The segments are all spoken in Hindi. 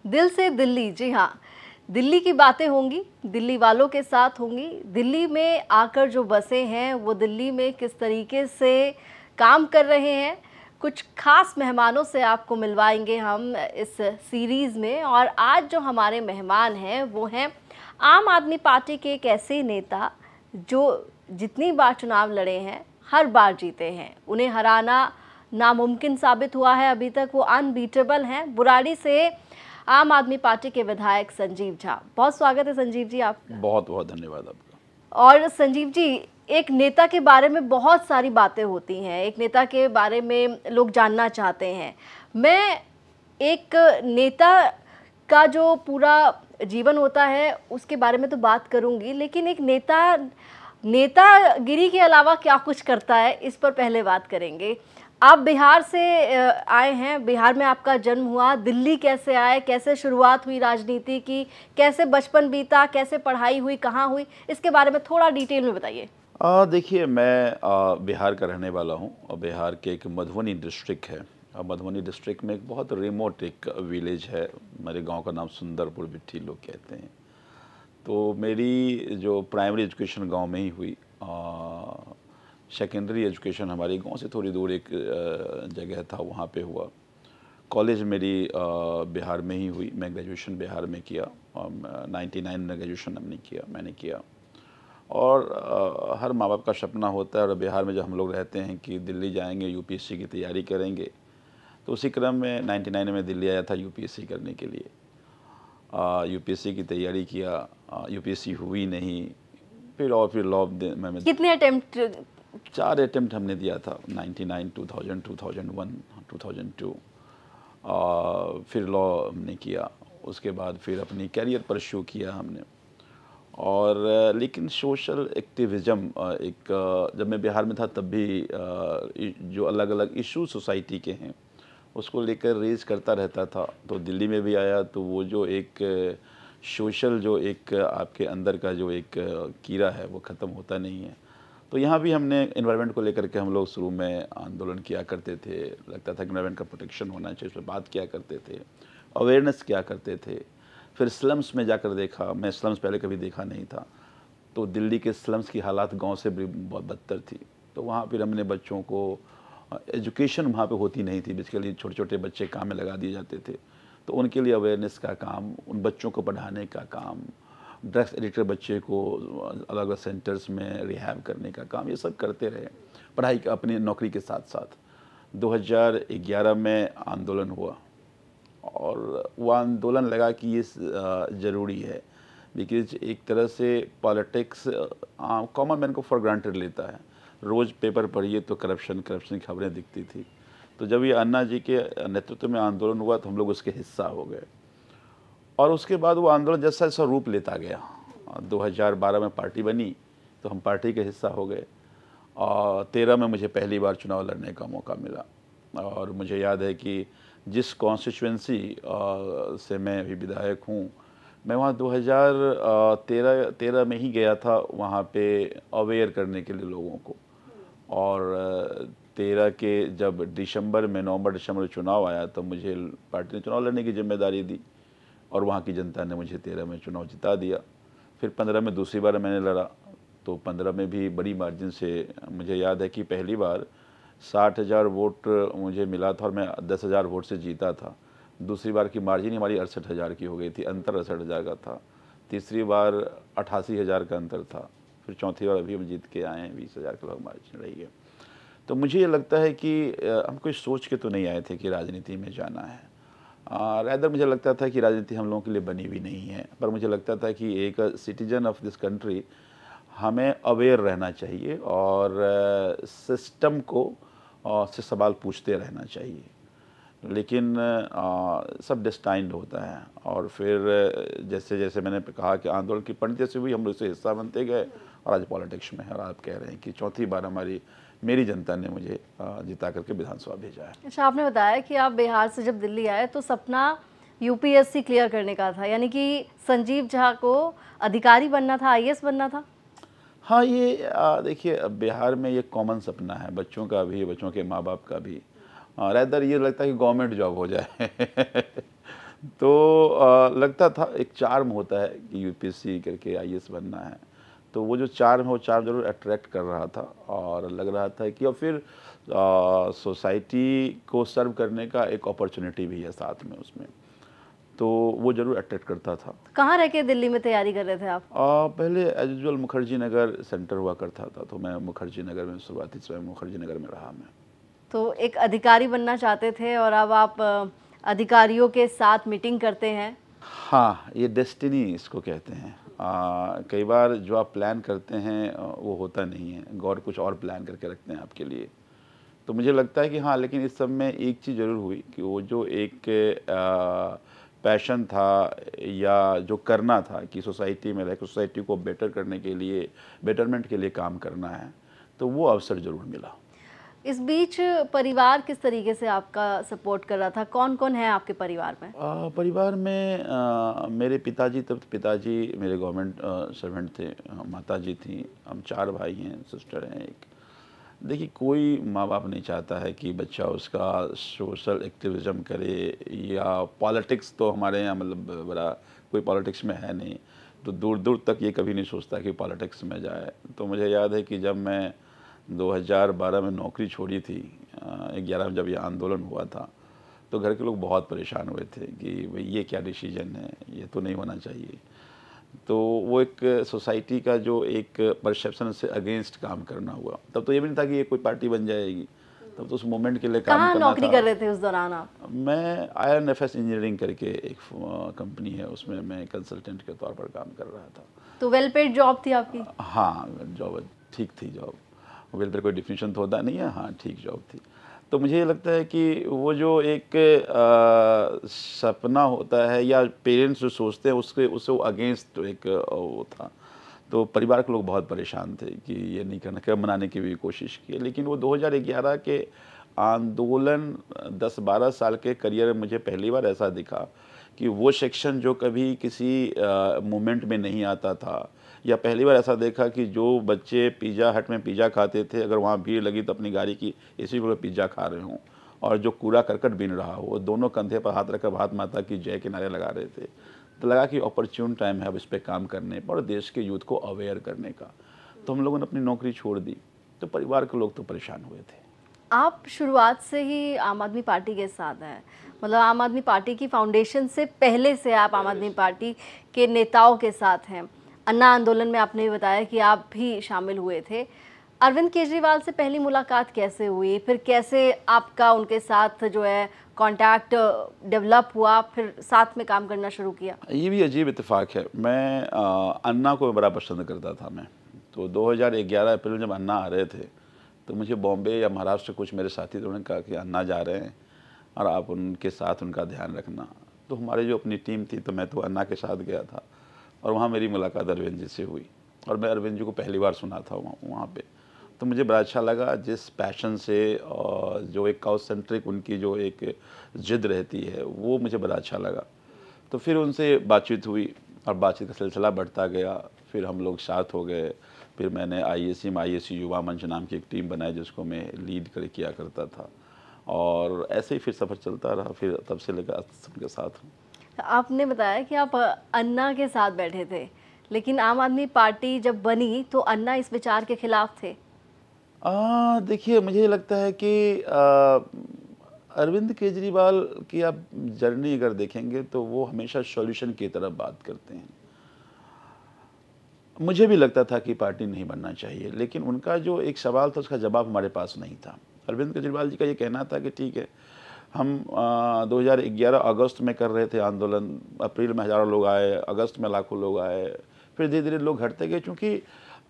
दिल से दिल्ली, जी हाँ, दिल्ली की बातें होंगी, दिल्ली वालों के साथ होंगी। दिल्ली में आकर जो बसे हैं वो दिल्ली में किस तरीके से काम कर रहे हैं, कुछ खास मेहमानों से आपको मिलवाएंगे हम इस सीरीज़ में। और आज जो हमारे मेहमान हैं वो हैं आम आदमी पार्टी के एक ऐसे नेता जो जितनी बार चुनाव लड़े हैं हर बार जीते हैं। उन्हें हराना नामुमकिन साबित हुआ है, अभी तक वो अनबीटेबल हैं। बुराड़ी से आम आदमी पार्टी के विधायक संजीव झा, बहुत स्वागत है संजीव जी आपका। बहुत बहुत धन्यवाद आपका। और संजीव जी, एक नेता के बारे में बहुत सारी बातें होती हैं, एक नेता के बारे में लोग जानना चाहते हैं। मैं एक नेता का जो पूरा जीवन होता है उसके बारे में तो बात करूंगी, लेकिन एक नेतागिरी के अलावा क्या कुछ करता है इस पर पहले बात करेंगे। आप बिहार से आए हैं, बिहार में आपका जन्म हुआ, दिल्ली कैसे आए, कैसे शुरुआत हुई राजनीति की, कैसे बचपन बीता, कैसे पढ़ाई हुई, कहाँ हुई, इसके बारे में थोड़ा डिटेल में बताइए। देखिए, मैं बिहार का रहने वाला हूँ और बिहार के एक मधुबनी डिस्ट्रिक्ट है। मधुबनी डिस्ट्रिक्ट में एक बहुत रिमोट एक विलेज है। मेरे गांव का नाम सुंदरपुर बिट्ठी लोग कहते हैं। तो मेरी जो प्राइमरी एजुकेशन गांव में ही हुई। सेकेंडरी एजुकेशन हमारे गांव से थोड़ी दूर एक जगह था, वहाँ पे हुआ। कॉलेज मेरी बिहार में ही हुई। मैं ग्रेजुएशन बिहार में किया। 99 में ग्रेजुएशन मैंने किया। और हर माँ बाप का सपना होता है, और बिहार में जब हम लोग रहते हैं कि दिल्ली जाएंगे, यूपीएससी की तैयारी करेंगे। तो उसी क्रम में 99 में दिल्ली आया था यूपीएससी करने के लिए। यूपीएससी की तैयारी किया, यूपीएससी हुई नहीं। फिर लॉ में कितने अटेम्प्ट? 4 अटेम्प्ट हमने दिया था, 99, 2000, 2001, 2002। फिर लॉ हमने किया। उसके बाद फिर अपनी कैरियर परस्यू किया हमने। और लेकिन सोशल एक्टिविज़म जब मैं बिहार में था तब भी जो अलग अलग इशू सोसाइटी के हैं उसको लेकर रेज करता रहता था। तो दिल्ली में भी आया तो वो जो एक सोशल जो एक आपके अंदर का जो एक कीड़ा है वो ख़त्म होता नहीं है। तो यहाँ भी हमने इन्वायरमेंट को लेकर के हम लोग शुरू में आंदोलन किया करते थे। लगता था कि इन्वायरमेंट का प्रोटेक्शन होना चाहिए, उस पर बात किया करते थे, अवेयरनेस किया करते थे। फिर स्लम्स में जाकर देखा, मैं स्लम्स पहले कभी देखा नहीं था। तो दिल्ली के स्लम्स की हालात गांव से भी बहुत बदतर थी। तो वहाँ फिर हमने बच्चों को एजुकेशन वहाँ पे होती नहीं थी, बेसिकली छोटे छोटे बच्चे काम में लगा दिए जाते थे। तो उनके लिए अवेयरनेस का काम, उन बच्चों को पढ़ाने का काम, ड्रग्स एडिक्टर बच्चे को अलग अलग सेंटर्स में रिहैब करने का काम, ये सब करते रहे पढ़ाई का अपनी नौकरी के साथ साथ। 2011 में आंदोलन हुआ और वो आंदोलन लगा कि ये ज़रूरी है, बिकॉज एक तरह से पॉलिटिक्स कॉमन मैन को फॉर ग्रांटेड लेता है। रोज़ पेपर पढ़िए तो करप्शन की खबरें दिखती थी। तो जब ये अन्ना जी के नेतृत्व में आंदोलन हुआ तो हम लोग उसके हिस्सा हो गए। और उसके बाद वो आंदोलन जैसा जैसा रूप लेता गया, 2012 में पार्टी बनी तो हम पार्टी के हिस्सा हो गए। और 13 में मुझे पहली बार चुनाव लड़ने का मौका मिला। और मुझे याद है कि जिस कॉन्स्टिट्यूएंसी से मैं अभी विधायक हूँ, मैं वहाँ 2013 में ही गया था वहाँ पे अवेयर करने के लिए लोगों को। और 13 के जब नवंबर दिसंबर चुनाव आया तो मुझे पार्टी ने चुनाव लड़ने की जिम्मेदारी दी और वहाँ की जनता ने मुझे 13 में चुनाव जिता दिया। फिर 15 में दूसरी बार मैंने लड़ा तो 15 में भी बड़ी मार्जिन से, मुझे याद है कि पहली बार 60,000 वोट मुझे मिला था और मैं 10,000 वोट से जीता था। दूसरी बार की मार्जिन हमारी 68,000 की हो गई थी, अंतर 68,000 का था। तीसरी बार 88,000 का अंतर था। फिर चौथी बार अभी हम जीत के आए हैं, 20,000 का मार्जिन रही है। तो मुझे ये लगता है कि हम कोई सोच के तो नहीं आए थे कि राजनीति में जाना है। रैदर मुझे लगता था कि राजनीति हम लोगों के लिए बनी भी नहीं है, पर मुझे लगता था कि एक सिटीजन ऑफ दिस कंट्री हमें अवेयर रहना चाहिए और सिस्टम को से सवाल पूछते रहना चाहिए। लेकिन सब डिस्टाइंड होता है। और फिर जैसे जैसे मैंने कहा कि आंदोलन की पंडित से हुई, हम लोग इससे हिस्सा बनते गए और आज पॉलिटिक्स में है। और आप कह रहे हैं कि चौथी बार मेरी जनता ने मुझे जिता करके विधानसभा भेजा है। अच्छा, आपने बताया कि आप बिहार से जब दिल्ली आए तो सपना यूपीएससी क्लियर करने का था, यानी कि संजीव झा को अधिकारी बनना था, आईएएस बनना था। हाँ, ये देखिए बिहार में ये कॉमन सपना है बच्चों का भी, बच्चों के माँ बाप का भी। रैदर ये लगता है कि गवर्नमेंट जॉब हो जाए तो लगता था एक चार्म होता है कि यूपीएससी करके आईएएस बनना है, तो वो जो चार्म है वो चार्म ज़रूर अट्रैक्ट कर रहा था और लग रहा था कि और फिर सोसाइटी को सर्व करने का एक अपॉर्चुनिटी भी है साथ में उसमें, तो वो ज़रूर अट्रैक्ट करता था। कहाँ रह के दिल्ली में तैयारी कर रहे थे आप? पहले as usual Mukherjee Nagar centre हुआ करता था, तो मैं मुखर्जी नगर में शुरुआती समय मुखर्जी नगर में रहा मैं। तो एक अधिकारी बनना चाहते थे और अब आप अधिकारियों के साथ मीटिंग करते हैं। हाँ, ये डेस्टिनी इसको कहते हैं। कई बार जो आप प्लान करते हैं वो होता नहीं है, गॉड कुछ और प्लान करके रखते हैं आपके लिए। तो मुझे लगता है कि हाँ, लेकिन इस सब में एक चीज़ ज़रूर हुई कि वो जो एक पैशन था या जो करना था कि सोसाइटी में रह सोसाइटी को बेटर करने के लिए, बेटरमेंट के लिए काम करना है, तो वो अवसर ज़रूर मिला। इस बीच परिवार किस तरीके से आपका सपोर्ट कर रहा था? कौन-कौन है आपके परिवार में? परिवार में मेरे पिताजी, तब पिताजी मेरे गवर्नमेंट सर्वेंट थे, माताजी थी, हम 4 भाई हैं, सिस्टर हैं एक। देखिए, कोई माँ-बाप नहीं चाहता है कि बच्चा उसका सोशल एक्टिविज़्म करे या पॉलिटिक्स, तो हमारे यहाँ मतलब बड़ा कोई पॉलिटिक्स में है नहीं, तो दूर-दूर तक ये कभी नहीं सोचता कि पॉलिटिक्स में जाए। तो मुझे याद है कि जब मैं 2012 में नौकरी छोड़ी थी, 11 में जब ये आंदोलन हुआ था, तो घर के लोग बहुत परेशान हुए थे कि भाई ये क्या डिसीजन है, ये तो नहीं होना चाहिए। तो वो एक सोसाइटी का जो एक परसेप्शन से अगेंस्ट काम करना हुआ। तब तो ये भी नहीं था कि ये कोई पार्टी बन जाएगी, तब तो उस मूवमेंट के लिए काम कहाँ करना नौकरी था। कर रहे थे उस दौरान आप? मैं IRNFS इंजीनियरिंग करके एक कंपनी है, उसमें मैं कंसल्टेंट के तौर पर काम कर रहा था। तो वेल पेड जॉब थी आपकी? हाँ, जॉब ठीक थी जॉब। वेल पर कोई डिफिनीशन तो होता नहीं है, हाँ ठीक जॉब थी। तो मुझे ये लगता है कि वो जो एक सपना होता है या पेरेंट्स जो सोचते हैं उससे वो अगेंस्ट एक वो था। तो परिवार के लोग बहुत परेशान थे कि ये नहीं करना, क्या मनाने की भी कोशिश की, लेकिन वो 2011 के आंदोलन 10-12 साल के करियर में मुझे पहली बार ऐसा दिखा कि वो सेक्शन जो कभी किसी मूवमेंट में नहीं आता था, या पहली बार ऐसा देखा कि जो बच्चे पिज़्ज़ा हट में पिज़्ज़ा खाते थे, अगर वहाँ भीड़ लगी तो अपनी गाड़ी की एसी पर पिज़्ज़ा खा रहे हों, और जो कूड़ा करकट बीन रहा हो, वो दोनों कंधे पर हाथ रखकर भारत माता की जय के नारे लगा रहे थे। तो लगा कि अपॉर्चुन टाइम है अब इस पे काम करने पर और देश के यूथ को अवेयर करने का। तो हम लोगों ने अपनी नौकरी छोड़ दी, तो परिवार के लोग तो परेशान हुए थे। आप शुरुआत से ही आम आदमी पार्टी के साथ हैं, मतलब आम आदमी पार्टी की फाउंडेशन से पहले से आप आम आदमी पार्टी के नेताओं के साथ हैं। अन्ना आंदोलन में आपने भी बताया कि आप भी शामिल हुए थे। अरविंद केजरीवाल से पहली मुलाकात कैसे हुई, फिर कैसे आपका उनके साथ जो है कांटेक्ट डेवलप हुआ, फिर साथ में काम करना शुरू किया? ये भी अजीब इत्तेफाक है। मैं अन्ना को बड़ा पसंद करता था मैं। तो 2011 अप्रैल में जब अन्ना आ रहे थे, तो मुझे बॉम्बे या महाराष्ट्र कुछ मेरे साथी थे, उन्होंने कहा कि अन्ना जा रहे हैं और आप उनके साथ उनका ध्यान रखना। तो हमारी जो अपनी टीम थी, तो मैं तो अन्ना के साथ गया था और वहाँ मेरी मुलाकात अरविंद जी से हुई और मैं अरविंद जी को पहली बार सुना था वहाँ पे। तो मुझे बड़ा अच्छा लगा जिस पैशन से और जो एक काउ सेंट्रिक उनकी जो एक जिद रहती है, वो मुझे बड़ा अच्छा लगा। तो फिर उनसे बातचीत हुई और बातचीत का सिलसिला बढ़ता गया, फिर हम लोग साथ हो गए। फिर मैंने IAC युवा मंच नाम की एक टीम बनाई जिसको मैं लीड कर किया करता था, और ऐसे ही फिर सफ़र चलता रहा। फिर तब से लेकर सबके साथ हूँ। आपने बताया कि आप अन्ना के साथ बैठे थे, लेकिन आम आदमी पार्टी जब बनी तो अन्ना इस विचार के खिलाफ थे। देखिए, मुझे लगता है कि अरविंद केजरीवाल की आप जर्नी अगर देखेंगे तो वो हमेशा सॉल्यूशन की तरफ बात करते हैं। मुझे भी लगता था कि पार्टी नहीं बनना चाहिए, लेकिन उनका जो एक सवाल था उसका जवाब हमारे पास नहीं था। अरविंद केजरीवाल जी का ये कहना था कि ठीक है, हम 2011 अगस्त में कर रहे थे आंदोलन, अप्रैल में हज़ारों लोग आए, अगस्त में लाखों लोग आए, फिर धीरे धीरे लोग घटते गए, क्योंकि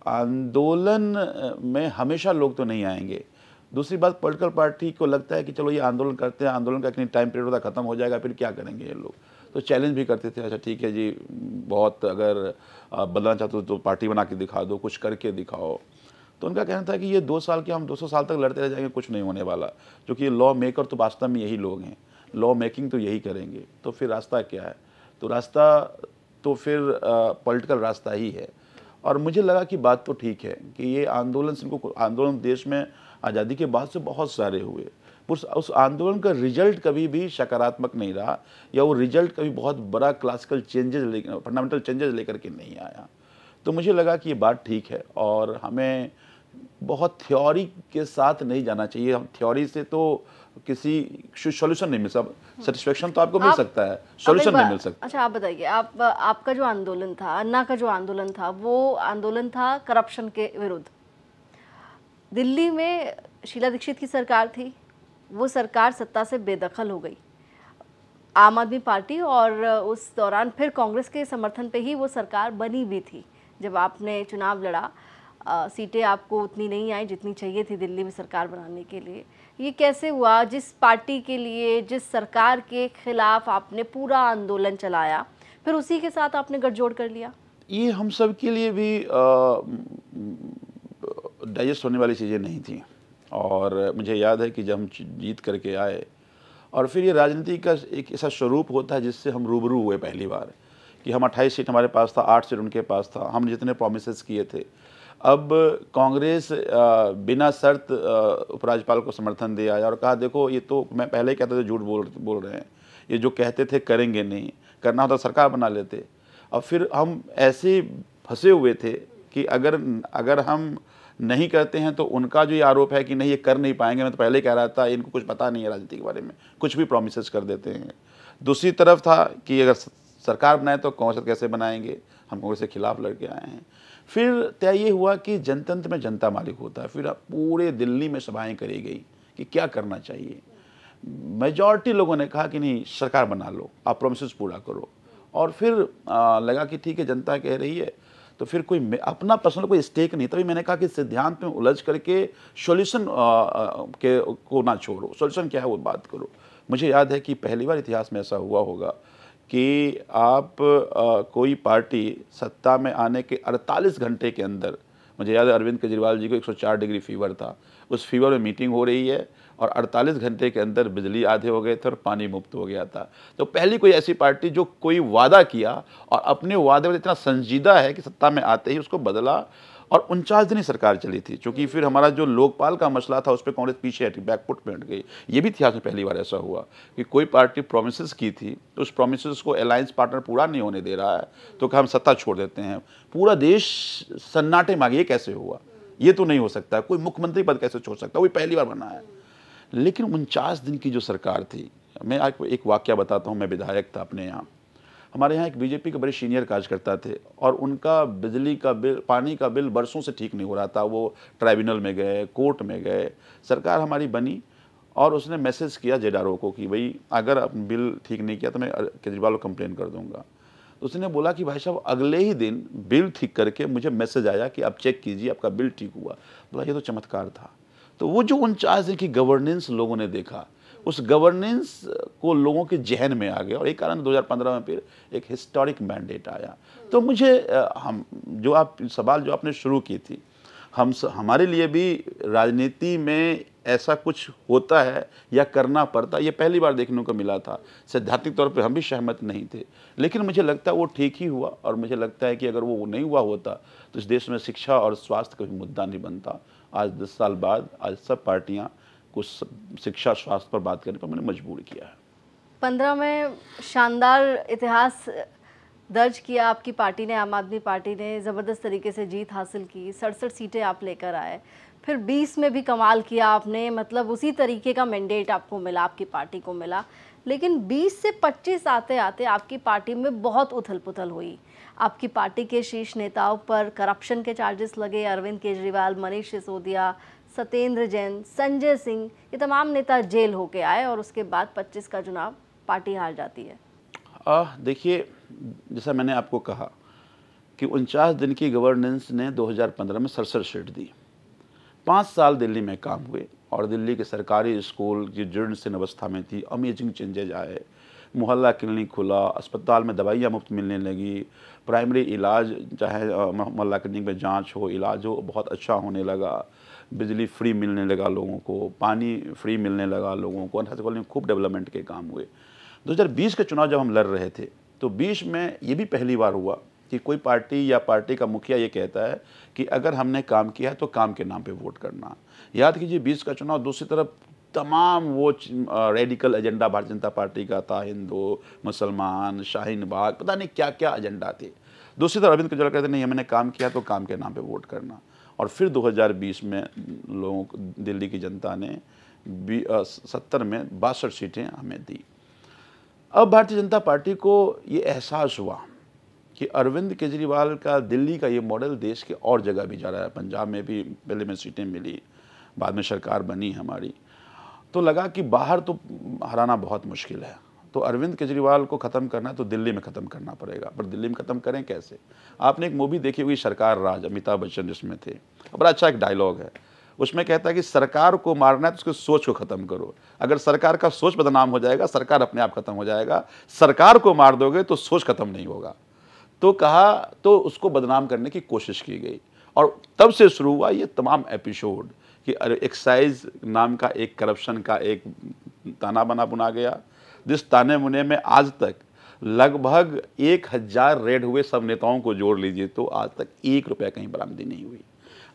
आंदोलन में हमेशा लोग तो नहीं आएंगे। दूसरी बात, पॉलिटिकल पार्टी को लगता है कि चलो ये आंदोलन करते हैं, आंदोलन का एक टाइम पीरियड होता, ख़त्म हो जाएगा, फिर क्या करेंगे ये लोग। तो चैलेंज भी करते थे, अच्छा ठीक है जी, बहुत अगर बदलना चाहते हो तो पार्टी बना के दिखा दो, कुछ करके दिखाओ। तो उनका कहना था कि ये 2 साल के हम 200 साल तक लड़ते रह जाएंगे, कुछ नहीं होने वाला, क्योंकि लॉ मेकर तो वास्तव में यही लोग हैं, लॉ मेकिंग तो यही करेंगे। तो फिर रास्ता क्या है? तो रास्ता तो फिर पॉलिटिकल रास्ता ही है। और मुझे लगा कि बात तो ठीक है कि ये आंदोलन देश में आज़ादी के बाद से बहुत सारे हुए, उस आंदोलन का रिजल्ट कभी भी सकारात्मक नहीं रहा, या वो रिजल्ट कभी बहुत बड़ा क्लासिकल चेंजेस फंडामेंटल चेंजेस लेकर के नहीं आया। तो मुझे लगा कि ये बात ठीक है और हमें बहुत थ्योरी के साथ नहीं जाना चाहिए। हम थ्योरी से तो किसी सॉल्यूशन नहीं मिल सकता, सेटिस्फेक्शन तो आपको मिल सकता है, सॉल्यूशन नहीं मिल सकता। अच्छा, आप बताइए, आपका जो आंदोलन था, अन्ना का जो आंदोलन था, वो आंदोलन था करप्शन के विरुद्ध। दिल्ली में शीला दीक्षित की सरकार थी, वो सरकार सत्ता से बेदखल हो गई। आम आदमी पार्टी और उस दौरान फिर कांग्रेस के समर्थन पे ही वो सरकार बनी भी थी। जब आपने चुनाव लड़ा, सीटें आपको उतनी नहीं आई जितनी चाहिए थी दिल्ली में सरकार बनाने के लिए। ये कैसे हुआ? जिस पार्टी के लिए, जिस सरकार के खिलाफ आपने पूरा आंदोलन चलाया, फिर उसी के साथ आपने गठजोड़ कर लिया। ये हम सब के लिए भी डाइजेस्ट होने वाली चीज़ें नहीं थी। और मुझे याद है कि जब हम जीत करके आए, और फिर ये राजनीति का एक ऐसा स्वरूप होता है जिससे हम रूबरू हुए पहली बार, कि हम 28 सीट हमारे पास था, 8 सीट उनके पास था, हम जितने प्रोमिसेस किए थे। अब कांग्रेस बिना शर्त उपराज्यपाल को समर्थन दे आया और कहा देखो ये तो मैं पहले ही कहते थे झूठ बोल रहे हैं, ये जो कहते थे करेंगे नहीं, करना होता सरकार बना लेते। अब फिर हम ऐसे फंसे हुए थे कि अगर हम नहीं करते हैं तो उनका जो ये आरोप है कि नहीं ये कर नहीं पाएंगे, मैं तो पहले ही कह रहा था इनको कुछ पता नहीं है राजनीति के बारे में, कुछ भी प्रोमिसेस कर देते हैं। दूसरी तरफ था कि अगर सरकार बनाए तो कांग्रेस कैसे बनाएंगे, हम कांग्रेस के खिलाफ लड़के आए हैं। फिर तय ये हुआ कि जनतंत्र में जनता मालिक होता है। फिर पूरे दिल्ली में सभाएं करी गई कि क्या करना चाहिए। मेजॉरिटी लोगों ने कहा कि नहीं सरकार बना लो, आप प्रोमिसेस पूरा करो। और फिर लगा कि ठीक है जनता कह रही है, तो फिर कोई अपना पर्सनल कोई स्टेक नहीं। तभी मैंने कहा कि सिद्धांत में उलझ करके सॉल्यूशन को ना छोड़ो, सॉल्यूशन क्या है वो बात करो। मुझे याद है कि पहली बार इतिहास में ऐसा हुआ होगा कि आप कोई पार्टी सत्ता में आने के 48 घंटे के अंदर, मुझे याद है अरविंद केजरीवाल जी को 104 डिग्री फीवर था, उस फीवर में मीटिंग हो रही है और 48 घंटे के अंदर बिजली आधे हो गए थे और पानी मुफ्त हो गया था। तो पहली कोई ऐसी पार्टी जो कोई वादा किया और अपने वादे में इतना संजीदा है कि सत्ता में आते ही उसको बदला। और 49 दिन ही सरकार चली थी, क्योंकि फिर हमारा जो लोकपाल का मसला था उस पर कांग्रेस पीछे हटी, बैकफुट में हट गई। ये भी इतिहास में पहली बार ऐसा हुआ कि कोई पार्टी प्रोमिसेस की थी तो उस प्रोमिसेस को अलायंस पार्टनर पूरा नहीं होने दे रहा है तो कि हम सत्ता छोड़ देते हैं। पूरा देश सन्नाटे मांगे, ये कैसे हुआ, ये तो नहीं हो सकता, कोई मुख्यमंत्री पद कैसे छोड़ सकता, वो पहली बार बना है। लेकिन 49 दिन की जो सरकार थी, मैं आपको एक वाकया बताता हूँ। मैं विधायक था अपने यहाँ, हमारे यहाँ एक बीजेपी के बड़े सीनियर कार्यकर्ता थे और उनका बिजली का बिल, पानी का बिल बरसों से ठीक नहीं हो रहा था। वो ट्राइब्यूनल में गए, कोर्ट में गए, सरकार हमारी बनी और उसने मैसेज किया जेडारो को कि भाई अगर आप बिल ठीक नहीं किया तो मैं केजरीवाल को कंप्लेन कर दूंगा। तो उसने बोला कि भाई साहब अगले ही दिन बिल ठीक करके मुझे मैसेज आया कि आप चेक कीजिए आपका बिल ठीक हुआ। बोला ये तो चमत्कार था। तो वो जो 49 दिन की गवर्नेंस लोगों ने देखा, उस गवर्नेंस को लोगों के जहन में आ गया और एक कारण 2015 में फिर एक हिस्टोरिक मैंडेट आया। तो मुझे हम जो आप सवाल जो आपने शुरू की थी, हमारे लिए भी राजनीति में ऐसा कुछ होता है या करना पड़ता, ये पहली बार देखने को मिला था। सैद्धांतिक तौर पे हम भी सहमत नहीं थे, लेकिन मुझे लगता है वो ठीक ही हुआ। और मुझे लगता है कि अगर वो नहीं हुआ होता तो इस देश में शिक्षा और स्वास्थ्य का भी मुद्दा नहीं बनता। आज 10 साल बाद आज सब पार्टियाँ कुछ शिक्षा स्वास्थ्य पर बात करने पर मैंने मजबूर किया है। 15 में शानदार इतिहास दर्ज किया आपकी पार्टी ने, आम आदमी पार्टी ने ज़बरदस्त तरीके से जीत हासिल की, 67 सीटें आप लेकर आए। फिर 20 में भी कमाल किया आपने, मतलब उसी तरीके का मैंडेट आपको मिला, आपकी पार्टी को मिला। लेकिन 20 से 25 आते आते आपकी पार्टी में बहुत उथल पुथल हुई। आपकी पार्टी के शीर्ष नेताओं पर करप्शन के चार्जेस लगे। अरविंद केजरीवाल, मनीष सिसोदिया, सत्येंद्र जैन, संजय सिंह, ये तमाम नेता जेल होके आए और उसके बाद 25 का चुनाव पार्टी हार जाती है। देखिए, जैसा मैंने आपको कहा कि 49 दिन की गवर्नेंस ने 2015 में 67 सीट दी। 5 साल दिल्ली में काम हुए और दिल्ली के सरकारी स्कूल की जीर्ण अवस्था में थी, अमेजिंग चेंजेज आए। मोहल्ला क्लिनिक खुला, अस्पताल में दवाइयाँ मुफ्त मिलने लगी, प्राइमरी इलाज चाहे मोहल्ला क्लिनिक में जांच हो, इलाज हो, बहुत अच्छा होने लगा। बिजली फ्री मिलने लगा लोगों को, पानी फ्री मिलने लगा लोगों को। अनाथ कॉलोनी में खूब डेवलपमेंट के काम हुए। 2020 के चुनाव जब हम लड़ रहे थे तो 20 में ये भी पहली बार हुआ कि कोई पार्टी या पार्टी का मुखिया ये कहता है कि अगर हमने काम किया है तो काम के नाम पे वोट करना। याद कीजिए 20 का चुनाव, दूसरी तरफ तमाम वो radical agenda Bharatiya Janata party का था, हिंदू, मुसलमान, शाहीन बाग, पता नहीं क्या क्या एजेंडा थे। दूसरी तरफ अरविंद केजरीवाल कहते नहीं, मैंने काम किया तो काम के नाम पे वोट करना। और फिर 2020 में लोगों को, दिल्ली की जनता ने 70 में 62 सीटें हमें दी। अब भारतीय जनता पार्टी को ये एहसास हुआ कि अरविंद केजरीवाल का दिल्ली का ये मॉडल देश के और जगह भी जा रहा है। पंजाब में भी पहले में सीटें मिली, बाद में सरकार बनी हमारी, तो लगा कि बाहर तो हराना बहुत मुश्किल है, तो अरविंद केजरीवाल को ख़त्म करना है तो दिल्ली में ख़त्म करना पड़ेगा। पर दिल्ली में ख़त्म करें कैसे? आपने एक मूवी देखी हुई सरकार राज, अमिताभ बच्चन जिसमें थे, बड़ा अच्छा एक डायलॉग है, उसमें कहता है कि सरकार को मारना है तो उसकी सोच को ख़त्म करो। अगर सरकार का सोच बदनाम हो जाएगा, सरकार अपने आप ख़त्म हो जाएगा। सरकार को मार दोगे तो सोच ख़त्म नहीं होगा। तो कहा, तो उसको बदनाम करने की कोशिश की गई, और तब से शुरू हुआ ये तमाम एपिसोड कि एक्साइज नाम का एक करप्शन का एक ताना बना बुना गया, जिस ताने मुने में आज तक लगभग 1000 रेड हुए, सब नेताओं को जोड़ लीजिए तो आज तक 1 रुपया कहीं बरामदी नहीं हुई।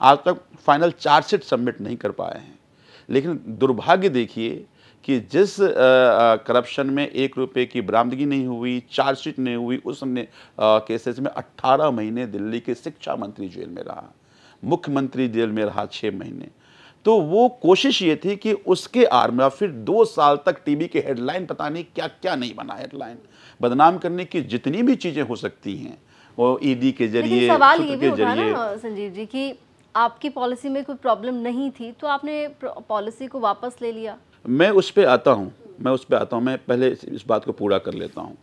आज तक फाइनल चार्जशीट सबमिट नहीं कर पाए हैं। लेकिन दुर्भाग्य देखिए कि जिस करप्शन में 1 रुपये की बरामदगी नहीं हुई, चार्जशीट नहीं हुई, उस केसेस में 18 महीने दिल्ली के शिक्षा मंत्री जेल में रहा, मुख्यमंत्री जेल में रहा 6 महीने। तो वो कोशिश ये थी कि उसके आड़ में, फिर 2 साल तक टीवी के हेडलाइन पता नहीं क्या क्या नहीं बना, हेडलाइन बदनाम करने की जितनी भी चीज़ें हो सकती हैं, वो ईडी के जरिए, सवाल ये भी उठा ना संजीव जी कि आपकी पॉलिसी में कोई प्रॉब्लम नहीं थी तो आपने पॉलिसी को वापस ले लिया। मैं उस पर आता हूँ, मैं पहले इस बात को पूरा कर लेता हूँ।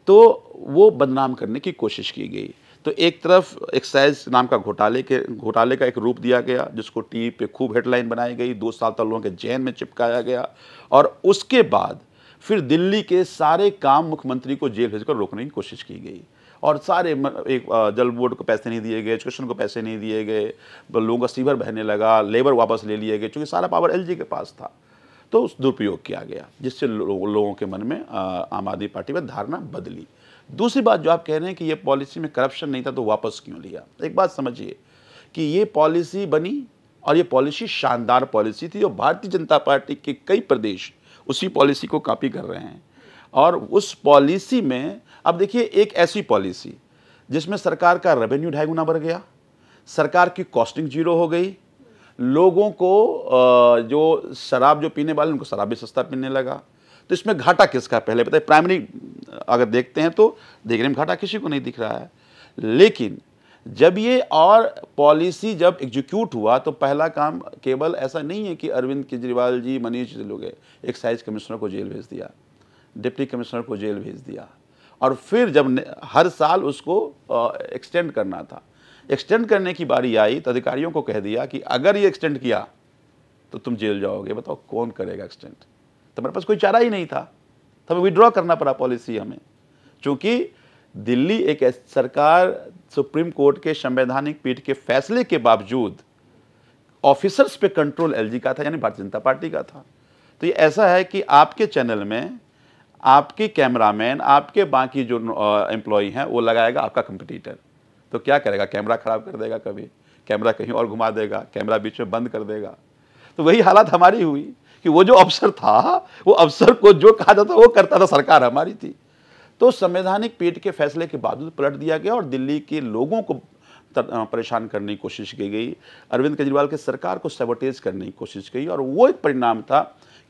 तो वो बदनाम करने की कोशिश की गई। तो एक तरफ एक्साइज नाम का घोटाले का एक रूप दिया गया, जिसको टीवी पे खूब हेडलाइन बनाई गई, 2 साल तक लोगों के जेल में चिपकाया गया, और उसके बाद फिर दिल्ली के सारे काम मुख्यमंत्री को जेल भेजकर रोकने की कोशिश की गई। और सारे एक जल बोर्ड को पैसे नहीं दिए गए, एजुकेशन को पैसे नहीं दिए गए, लोगों का सीवर बहने लगा, लेबर वापस ले लिए गए, क्योंकि सारा पावर एलजी के पास था। तो उस दुरुपयोग किया गया, जिससे लोगों के मन में आम आदमी पार्टी में धारणा बदली। दूसरी बात जो आप कह रहे हैं कि ये पॉलिसी में करप्शन नहीं था तो वापस क्यों लिया, एक बात समझिए कि ये पॉलिसी बनी और ये पॉलिसी शानदार पॉलिसी थी, और भारतीय जनता पार्टी के कई प्रदेश उसी पॉलिसी को कॉपी कर रहे हैं। और उस पॉलिसी में अब देखिए, एक ऐसी पॉलिसी जिसमें सरकार का रेवेन्यू 2.5 गुना बढ़ गया, सरकार की कॉस्टिंग 0 हो गई, लोगों को जो शराब जो पीने वाले उनको शराब भी सस्ता पीने लगा। तो इसमें घाटा किसका पहले बताइए? प्राइमरी अगर देखते हैं तो देखने में घाटा किसी को नहीं दिख रहा है। लेकिन जब ये और पॉलिसी जब एग्जीक्यूट हुआ तो पहला काम केवल ऐसा नहीं है कि अरविंद केजरीवाल जी, मनीष लोग एक्साइज कमिश्नर को जेल भेज दिया, डिप्टी कमिश्नर को जेल भेज दिया, और फिर जब हर साल उसको एक्सटेंड करना था, एक्सटेंड करने की बारी आई तो अधिकारियों को कह दिया कि अगर ये एक्सटेंड किया तो तुम जेल जाओगे। बताओ कौन करेगा एक्सटेंड? तो मेरे पास कोई चारा ही नहीं था, तो हमें विड्रॉ करना पड़ा पॉलिसी हमें, क्योंकि दिल्ली एक सरकार सुप्रीम कोर्ट के संवैधानिक पीठ के फैसले के बावजूद ऑफिसर्स पे कंट्रोल एलजी का था, यानी भारतीय जनता पार्टी का था। तो ये ऐसा है कि आपके चैनल में आपके कैमरामैन, आपके बाकी जो एम्प्लॉई हैं, वो लगाएगा आपका कंपटीटर, तो क्या करेगा? कैमरा खराब कर देगा, कभी कैमरा कहीं और घुमा देगा, कैमरा बीच में बंद कर देगा। तो वही हालत हमारी हुई कि वो जो अफसर था, वो अफसर को जो कहा जाता वो करता था, सरकार हमारी थी। तो संवैधानिक पीठ के फैसले के बावजूद पलट दिया गया और दिल्ली के लोगों को परेशान करने की कोशिश की गई, अरविंद केजरीवाल की सरकार को सैबोटेज करने की कोशिश की, और वो एक परिणाम था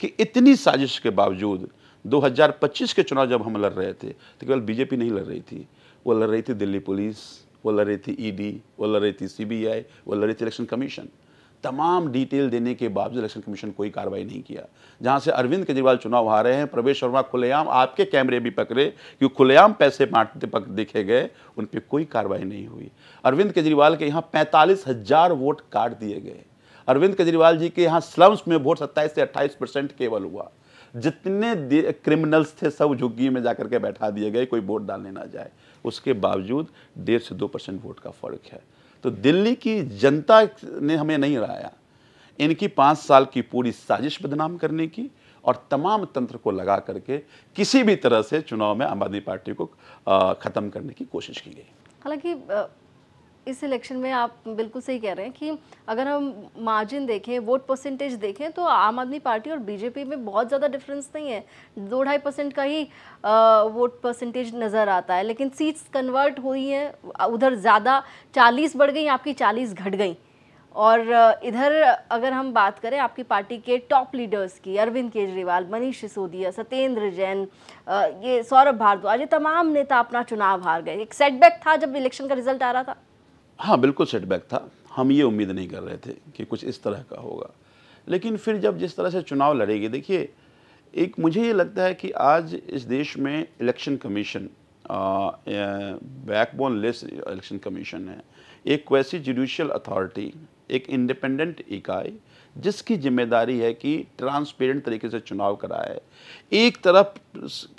कि इतनी साजिश के बावजूद 2025 के चुनाव जब हम लड़ रहे थे तो केवल बीजेपी नहीं लड़ रही थी, वो लड़ रही थी दिल्ली पुलिस, वो लड़ रही थी ईडी, वो लड़ रही थी सीबीआई, वो लड़ रही थी इलेक्शन कमीशन। तमाम डिटेल देने के बावजूद इलेक्शन कमीशन कोई कार्रवाई नहीं किया। जहां से अरविंद केजरीवाल चुनाव हारे हैं, प्रवेश वर्मा खुलेआम, आपके कैमरे भी पकड़े कि खुलेआम पैसे बांटते देखे गए, उन पर कोई कार्रवाई नहीं हुई। अरविंद केजरीवाल के यहाँ 45,000 वोट काट दिए गए। अरविंद केजरीवाल जी के यहाँ स्लम्स में वोट 27 से 28% केवल हुआ। जितने क्रिमिनल्स थे सब झुग्गी में जाकर के बैठा दिए गए, कोई वोट डालने ना जाए। उसके बावजूद 1.5 से 2% वोट का फर्क है। तो दिल्ली की जनता ने हमें नहीं हराया, इनकी 5 साल की पूरी साजिश बदनाम करने की और तमाम तंत्र को लगा करके किसी भी तरह से चुनाव में आम आदमी पार्टी को खत्म करने की कोशिश की गई। हालांकि इस इलेक्शन में आप बिल्कुल सही कह रहे हैं कि अगर हम मार्जिन देखें, वोट परसेंटेज देखें, तो आम आदमी पार्टी और बीजेपी में बहुत ज़्यादा डिफरेंस नहीं है, 2-2.5% का ही वोट परसेंटेज नज़र आता है। लेकिन सीट्स कन्वर्ट हुई हैं, उधर ज़्यादा 40 बढ़ गई, आपकी 40 घट गई। और इधर अगर हम बात करें आपकी पार्टी के टॉप लीडर्स की, अरविंद केजरीवाल, मनीष सिसोदिया, सत्येंद्र जैन, ये सौरभ भारद्वाज, ये तमाम नेता अपना चुनाव हार गए। एक सेटबैक था जब इलेक्शन का रिजल्ट आ रहा था? हाँ, बिल्कुल सेटबैक था। हम ये उम्मीद नहीं कर रहे थे कि कुछ इस तरह का होगा। लेकिन फिर जब जिस तरह से चुनाव लड़ेगी, देखिए, एक मुझे ये लगता है कि आज इस देश में election commission backbone less election commission है, एक वैसी जुडिशियल अथॉरिटी, एक इंडिपेंडेंट इकाई जिसकी जिम्मेदारी है कि ट्रांसपेरेंट तरीके से चुनाव कराए। एक तरफ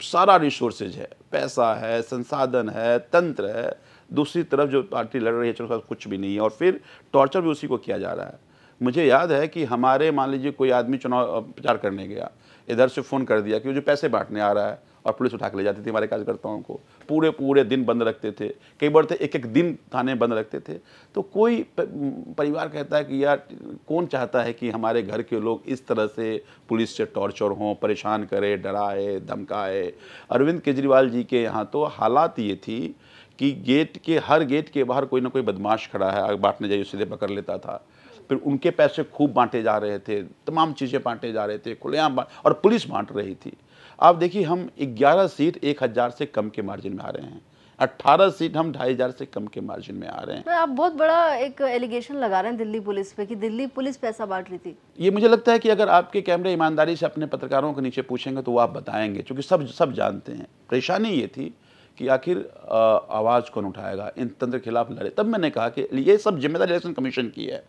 सारा रिसोर्सेज है, पैसा है, संसाधन है, तंत्र है, दूसरी तरफ जो पार्टी लड़ रही है चलो कुछ भी नहीं है, और फिर टॉर्चर भी उसी को किया जा रहा है। मुझे याद है कि हमारे, मान लीजिए कोई आदमी चुनाव प्रचार करने गया, इधर से फ़ोन कर दिया कि वो जो पैसे बांटने आ रहा है, और पुलिस उठा के ले जाती थी हमारे कार्यकर्ताओं को, पूरे पूरे दिन बंद रखते थे, कई बार तो एक दिन थाने बंद रखते थे। तो कोई परिवार कहता है कि यार कौन चाहता है कि हमारे घर के लोग इस तरह से पुलिस से टॉर्चर हों, परेशान करे, डराए, धमकाए। अरविंद केजरीवाल जी के यहाँ तो हालात ये थी कि हर गेट के बाहर कोई ना कोई बदमाश खड़ा है, बांटने जाइए सीधे पकड़ लेता था। फिर उनके पैसे खूब बांटे जा रहे थे, तमाम चीज़ें बांटे जा रहे थे, खुलेआम और पुलिस बांट रही थी। आप देखिए, हम 11 सीट 1000 से कम के मार्जिन में आ रहे हैं, 18 सीट हम 2500 से कम के मार्जिन में आ रहे हैं। आप बहुत बड़ा एक एलिगेशन लगा रहे हैं दिल्ली पुलिस पे कि दिल्ली पुलिस पैसा बांट रही थी। ये मुझे लगता है कि अगर आपके कैमरे ईमानदारी से अपने पत्रकारों के नीचे पूछेंगे तो वो आप बताएंगे, क्योंकि सब जानते हैं। परेशानी ये थी कि आखिर आवाज़ कौन उठाएगा, इन तंत्र के खिलाफ लड़े। तब मैंने कहा कि ये सब जिम्मेदारी इलेक्शन कमीशन की है।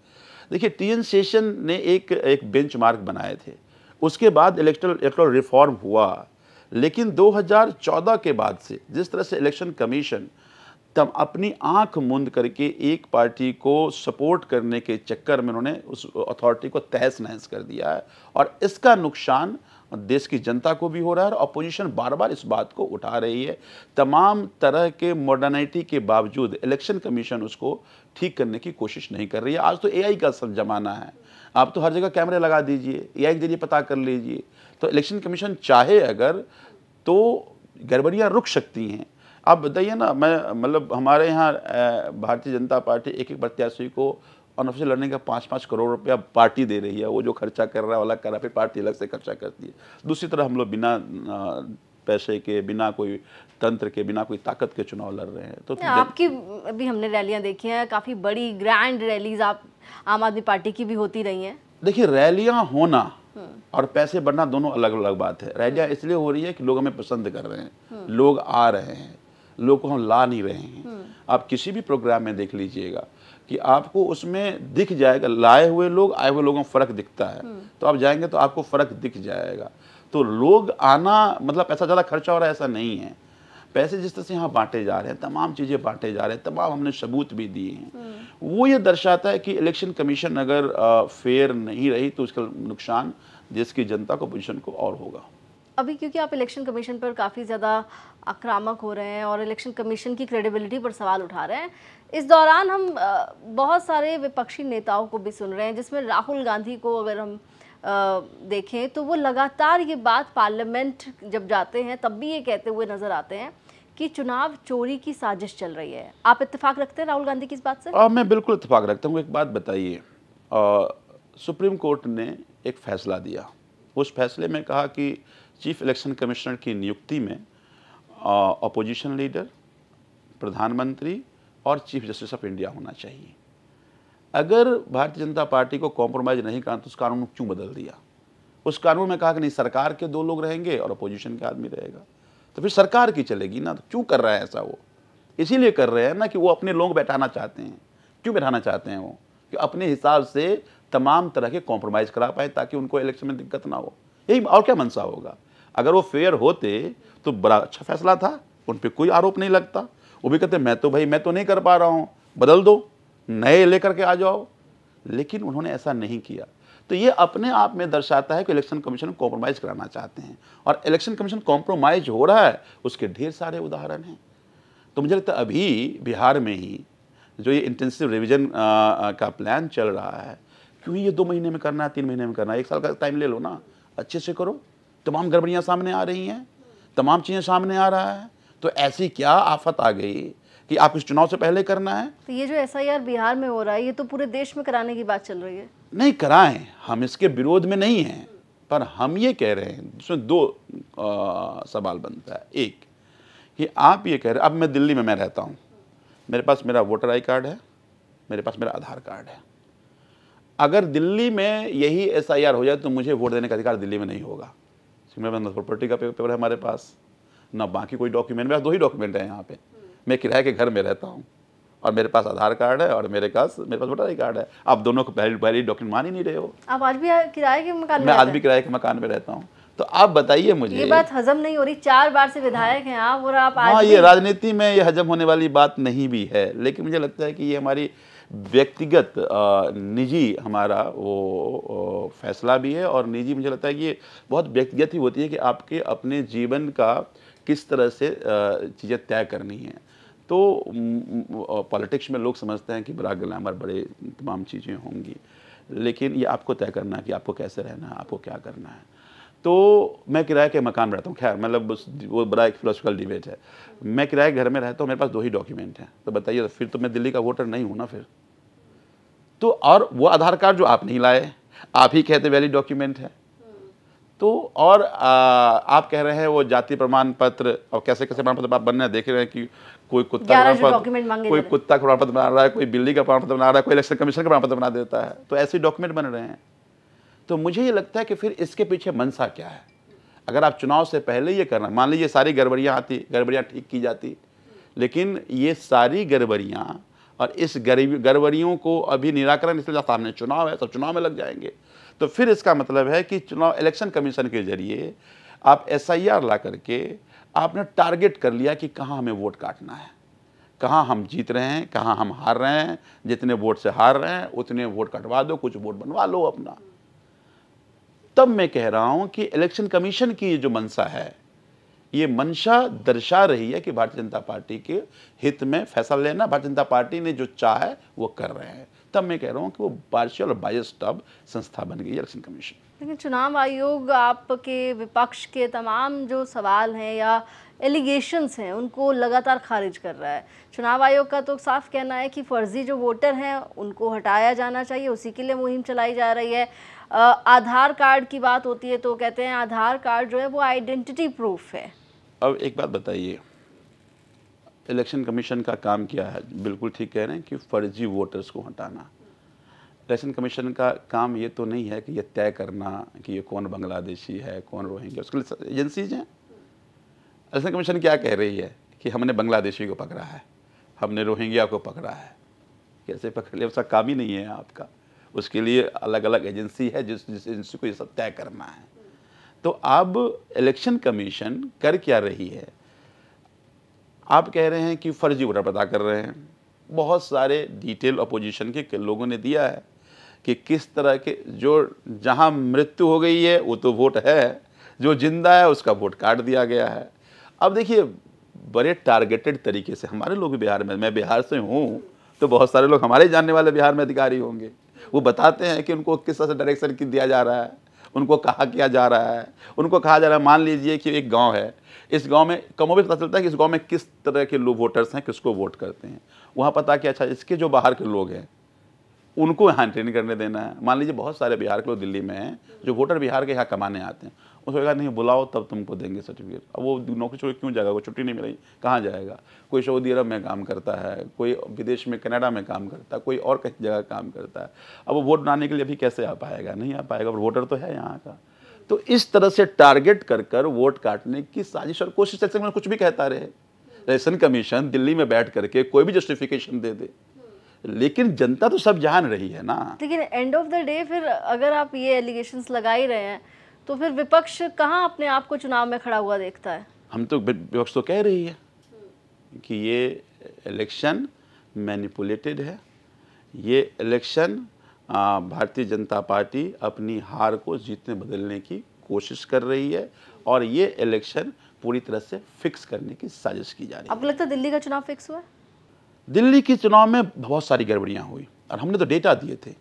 देखिए, टीएन शेषन ने एक बेंचमार्क बनाए थे, उसके बाद इलेक्टोरल रिफॉर्म हुआ, लेकिन 2014 के बाद से जिस तरह से इलेक्शन कमीशन तब अपनी आंख मूंद करके एक पार्टी को सपोर्ट करने के चक्कर में उन्होंने उस अथॉरिटी को तहस नहस कर दिया है, और इसका नुकसान देश की जनता को भी हो रहा है। और अपोजिशन बार बार इस बात को उठा रही है। तमाम तरह के मॉडर्निटी के बावजूद इलेक्शन कमीशन उसको ठीक करने की कोशिश नहीं कर रही है। आज तो एआई का सब जमाना है, आप तो हर जगह कैमरे लगा दीजिए, एआई के जरिए पता कर लीजिए। तो इलेक्शन कमीशन चाहे अगर तो गड़बड़ियाँ रुक सकती हैं। आप बताइए ना, मैं मतलब हमारे यहाँ भारतीय जनता पार्टी एक प्रत्याशी को अनऑफिशियल लड़ने का 5-5 करोड़ रुपया पार्टी दे रही है। वो जो खर्चा कर रहा है अलग कर रहा है, फिर पार्टी अलग से खर्चा करती है। दूसरी तरफ हम लोग बिना पैसे के, बिना कोई तंत्र के, बिना कोई ताकत के चुनाव लड़ रहे हैं। तो आपकी अभी हमने रैलियां देखी हैं, काफ़ी बड़ी ग्रैंड रैलीज आप आम आदमी पार्टी की भी होती रही हैं। देखिए, रैलियां होना और पैसे बढ़ना दोनों अलग अलग बात है। रैलियां इसलिए हो रही है कि लोग हमें पसंद कर रहे हैं, लोग आ रहे हैं, लोग को हम ला नहीं रहे हैं। आप किसी भी प्रोग्राम में देख लीजिएगा कि आपको उसमें दिख जाएगा, लाए हुए लोग, आए हुए लोगों में फ़र्क दिखता है। तो आप जाएंगे तो आपको फ़र्क दिख जाएगा। तो लोग आना मतलब पैसा ज़्यादा खर्चा हो रहा है ऐसा नहीं है। पैसे जिस तरह से यहाँ बांटे जा रहे हैं, तमाम चीज़ें बांटे जा रहे हैं, तमाम हमने सबूत भी दिए हैं, वो ये दर्शाता है कि इलेक्शन कमीशन अगर फेयर नहीं रही तो उसका नुकसान देश की जनता को, पोजीशन को और होगा। अभी क्योंकि आप इलेक्शन कमीशन पर काफ़ी ज़्यादा आक्रामक हो रहे हैं और इलेक्शन कमीशन की क्रेडिबिलिटी पर सवाल उठा रहे हैं, इस दौरान हम बहुत सारे विपक्षी नेताओं को भी सुन रहे हैं, जिसमें राहुल गांधी को अगर हम देखें तो वो लगातार ये बात पार्लियामेंट जब जाते हैं तब भी ये कहते हुए नज़र आते हैं कि चुनाव चोरी की साजिश चल रही है। आप इत्तेफाक रखते हैं राहुल गांधी की इस बात से? मैं बिल्कुल इत्तेफाक रखता हूँ। एक बात बताइए, सुप्रीम कोर्ट ने एक फैसला दिया, उस फैसले में कहा कि चीफ इलेक्शन कमिश्नर की नियुक्ति में अपोजिशन लीडर, प्रधानमंत्री और चीफ जस्टिस ऑफ इंडिया होना चाहिए। अगर भारतीय जनता पार्टी को कॉम्प्रोमाइज़ नहीं करना तो उस कानून को क्यों बदल दिया? उस कानून में कहा कि नहीं, सरकार के 2 लोग रहेंगे और अपोजिशन के आदमी रहेगा, तो फिर सरकार की चलेगी ना। तो क्यों कर रहा है ऐसा? वो इसीलिए कर रहे हैं ना कि वो अपने लोग बैठाना चाहते हैं। क्यों बैठाना चाहते हैं वो? कि अपने हिसाब से तमाम तरह के कॉम्प्रोमाइज़ करा पाए ताकि उनको इलेक्शन में दिक्कत ना हो। यही और क्या मनसा होगा? अगर वो फेयर होते तो बड़ा अच्छा फैसला था, उन पर कोई आरोप नहीं लगता। वो भी कहते मैं तो नहीं कर पा रहा हूँ, बदल दो, नए लेकर के आ जाओ। लेकिन उन्होंने ऐसा नहीं किया। तो ये अपने आप में दर्शाता है कि इलेक्शन कमीशन कॉम्प्रोमाइज़ कराना चाहते हैं, और इलेक्शन कमीशन कॉम्प्रोमाइज़ हो रहा है उसके ढेर सारे उदाहरण हैं। तो मुझे लगता है अभी बिहार में ही जो ये इंटेंसिव रिवीजन का प्लान चल रहा है, क्यों ये 2 महीने में करना है, 3 महीने में करना है, 1 साल का टाइम ले लो ना, अच्छे से करो। तमाम गड़बड़ियाँ सामने आ रही हैं, तमाम चीज़ें सामने आ रहा है, तो ऐसी क्या आफत आ गई कि आप इस चुनाव से पहले करना है? तो ये जो एसआईआर बिहार में हो रहा है, ये तो पूरे देश में कराने की बात चल रही है। नहीं कराएं, हम इसके विरोध में नहीं हैं, पर हम ये कह रहे हैं, इसमें 2 सवाल बनता है। एक कि आप ये कह रहे हैं, अब मैं दिल्ली में मैं रहता हूँ, मेरे पास मेरा वोटर आई कार्ड है, मेरे पास मेरा आधार कार्ड है। अगर दिल्ली में यही एसआईआर हो जाए तो मुझे वोट देने का अधिकार दिल्ली में नहीं होगा। मेरे पास प्रॉपर्टी का पेपर है हमारे पास, ना बाकी कोई डॉक्यूमेंट। मेरे पास 2 ही डॉक्यूमेंट हैं यहाँ पे। मैं किराए के घर में रहता हूँ और मेरे पास आधार कार्ड है और मेरे पास वोटर आई कार्ड है। आप दोनों को वैलिड डॉक्यूमेंट मान ही नहीं रहे हो। आप आज भी किराए के मकान में? मैं आज भी किराए के मकान में रहता हूँ। तो आप बताइए मुझे, ये बात हजम नहीं हो रही। 4 बार से विधायक हैं आप, और आप आज ये राजनीति में ये हजम होने वाली बात नहीं भी है, लेकिन मुझे लगता है कि ये हमारी व्यक्तिगत निजी हमारा वो फैसला भी है, और निजी मुझे लगता है कि ये बहुत व्यक्तिगत ही होती है कि आपके अपने जीवन का किस तरह से चीज़ें तय करनी है। तो पॉलिटिक्स में लोग समझते हैं कि बड़ा ग्लैमर, बड़े तमाम चीज़ें होंगी, लेकिन ये आपको तय करना है कि आपको कैसे रहना है, आपको क्या करना है। तो मैं किराए के मकान में रहता हूँ, खैर मतलब वो बड़ा एक फिलोसफिकल डिबेट है। मैं किराए के घर में रहता हूँ, मेरे पास 2 ही डॉक्यूमेंट हैं, तो बताइए तो फिर तो मैं दिल्ली का वोटर नहीं हूँ ना फिर तो। और वो आधार कार्ड जो आप नहीं लाए, आप ही कहते वैलिड डॉक्यूमेंट है, तो और आप कह रहे हैं वो जाति प्रमाण पत्र और कैसे कैसे प्रमाण पत्र आप बनने देख रहे हैं कि कोई कुत्ता का प्रमाण पत्र बना रहा है, कोई बिल्ली का प्रमाण पत्र बना रहा है, कोई इलेक्शन कमीशन का प्रमाण पत्र बना देता है, तो ऐसे डॉक्यूमेंट बन रहे हैं। तो मुझे ये लगता है कि फिर इसके पीछे मंशा क्या है। अगर आप चुनाव से पहले ये करना, मान लीजिए सारी गड़बड़ियाँ ठीक की जाती, लेकिन ये सारी गड़बड़ियाँ और इस गड़बड़ियों को अभी निराकरण, इसलिए सामने चुनाव है, सब चुनाव में लग जाएंगे, तो फिर इसका मतलब है कि चुनाव इलेक्शन कमीशन के जरिए आप एसआईआर ला करके आपने टारगेट कर लिया कि कहाँ हमें वोट काटना है, कहाँ हम जीत रहे हैं, कहाँ हम हार रहे हैं, जितने वोट से हार रहे हैं उतने वोट कटवा दो, कुछ वोट बनवा लो अपना। तब मैं कह रहा हूं कि इलेक्शन कमीशन की जो मंशा है, ये मंशा दर्शा रही है कि भारतीय जनता पार्टी के हित में फैसला लेना, भारतीय जनता पार्टी ने जो चाहा है वो कर रहे हैं। तब मैं कह रहा हूं कि वो पार्शियल और बायस्ड अब संस्था बन गई है इलेक्शन कमीशन। लेकिन चुनाव आयोग आपके विपक्ष के तमाम जो सवाल हैं या एलिगेशंस हैं उनको लगातार खारिज कर रहा है। चुनाव आयोग का तो साफ कहना है कि फर्जी जो वोटर हैं उनको हटाया जाना चाहिए, उसी के लिए मुहिम चलाई जा रही है। आधार कार्ड की बात होती है तो कहते हैं आधार कार्ड जो है वो आइडेंटिटी प्रूफ है। अब एक बात बताइए, इलेक्शन कमीशन का काम क्या है? बिल्कुल ठीक कह रहे हैं कि फर्जी वोटर्स को हटाना। इलेक्शन कमीशन का काम ये तो नहीं है कि ये तय करना कि ये कौन बांग्लादेशी है, कौन रोहिंग्या, उसके लिए एजेंसीज हैं। इलेक्शन कमीशन क्या कह रही है कि हमने बांग्लादेशी को पकड़ा है, हमने रोहिंग्या को पकड़ा है। कैसे पकड़ लिया, उसका काम ही नहीं है आपका, उसके लिए अलग अलग एजेंसी है जिस एजेंसी को ये सब तय करना है। तो अब इलेक्शन कमीशन कर क्या रही है? आप कह रहे हैं कि फर्जी वोटर पता कर रहे हैं। बहुत सारे डिटेल अपोजिशन के लोगों ने दिया है कि किस तरह के, जो जहां मृत्यु हो गई है वो तो वोट है, जो जिंदा है उसका वोट काट दिया गया है। अब देखिए बड़े टारगेटेड तरीके से हमारे लोग भी बिहार में, मैं बिहार से हूँ तो बहुत सारे लोग हमारे जानने वाले बिहार में अधिकारी होंगे, वो बताते हैं कि उनको किस तरह से डायरेक्शन दिया जा रहा है, उनको कहा किया जा रहा है। उनको कहा जा रहा है, मान लीजिए कि एक गांव है, इस गांव में कमोबेश पता चलता है कि इस गांव में किस तरह के लोग वोटर्स हैं, किसको वोट करते हैं। वहाँ पता कि अच्छा इसके जो बाहर के लोग हैं उनको यहाँ ट्रेनिंग करने देना है। मान लीजिए बहुत सारे बिहार के लोग दिल्ली में हैं जो वोटर बिहार के यहाँ कमाने आते हैं, उसको कहा नहीं बुलाओ तब तुमको देंगे सर्टिफिकेट। अब वो नौकरी छोड़ क्यों जाएगा, वो छुट्टी नहीं मिलेगी, कहाँ जाएगा? कोई सऊदी अरब में काम करता है, कोई विदेश में कनाडा में काम करता है, कोई और कहीं जगह काम करता है। अब वो वोट बनाने के लिए अभी कैसे आ पाएगा? नहीं आ पाएगा, और वोटर तो है यहाँ का। तो इस तरह से टारगेट कर कर वोट काटने की साजिश और कोशिश, ऐसे में कुछ भी कहता रहे, इलेक्शन कमीशन दिल्ली में बैठ करके कोई भी जस्टिफिकेशन दे दे, लेकिन जनता तो सब जान रही है ना। लेकिन एंड ऑफ द डे फिर अगर आप ये एलिगेशंस लगा ही रहे हैं तो फिर विपक्ष कहाँ अपने आप को चुनाव में खड़ा हुआ देखता है? हम तो विपक्ष तो कह रही है कि ये इलेक्शन मैनिपुलेटेड है, ये इलेक्शन भारतीय जनता पार्टी अपनी हार को जीतने बदलने की कोशिश कर रही है, और ये इलेक्शन पूरी तरह से फिक्स करने की साजिश की जा रही है। आपको लगता है दिल्ली का चुनाव फिक्स हुआ है? दिल्ली के चुनाव में बहुत सारी गड़बड़ियाँ हुई और हमने तो डेटा दिए थे।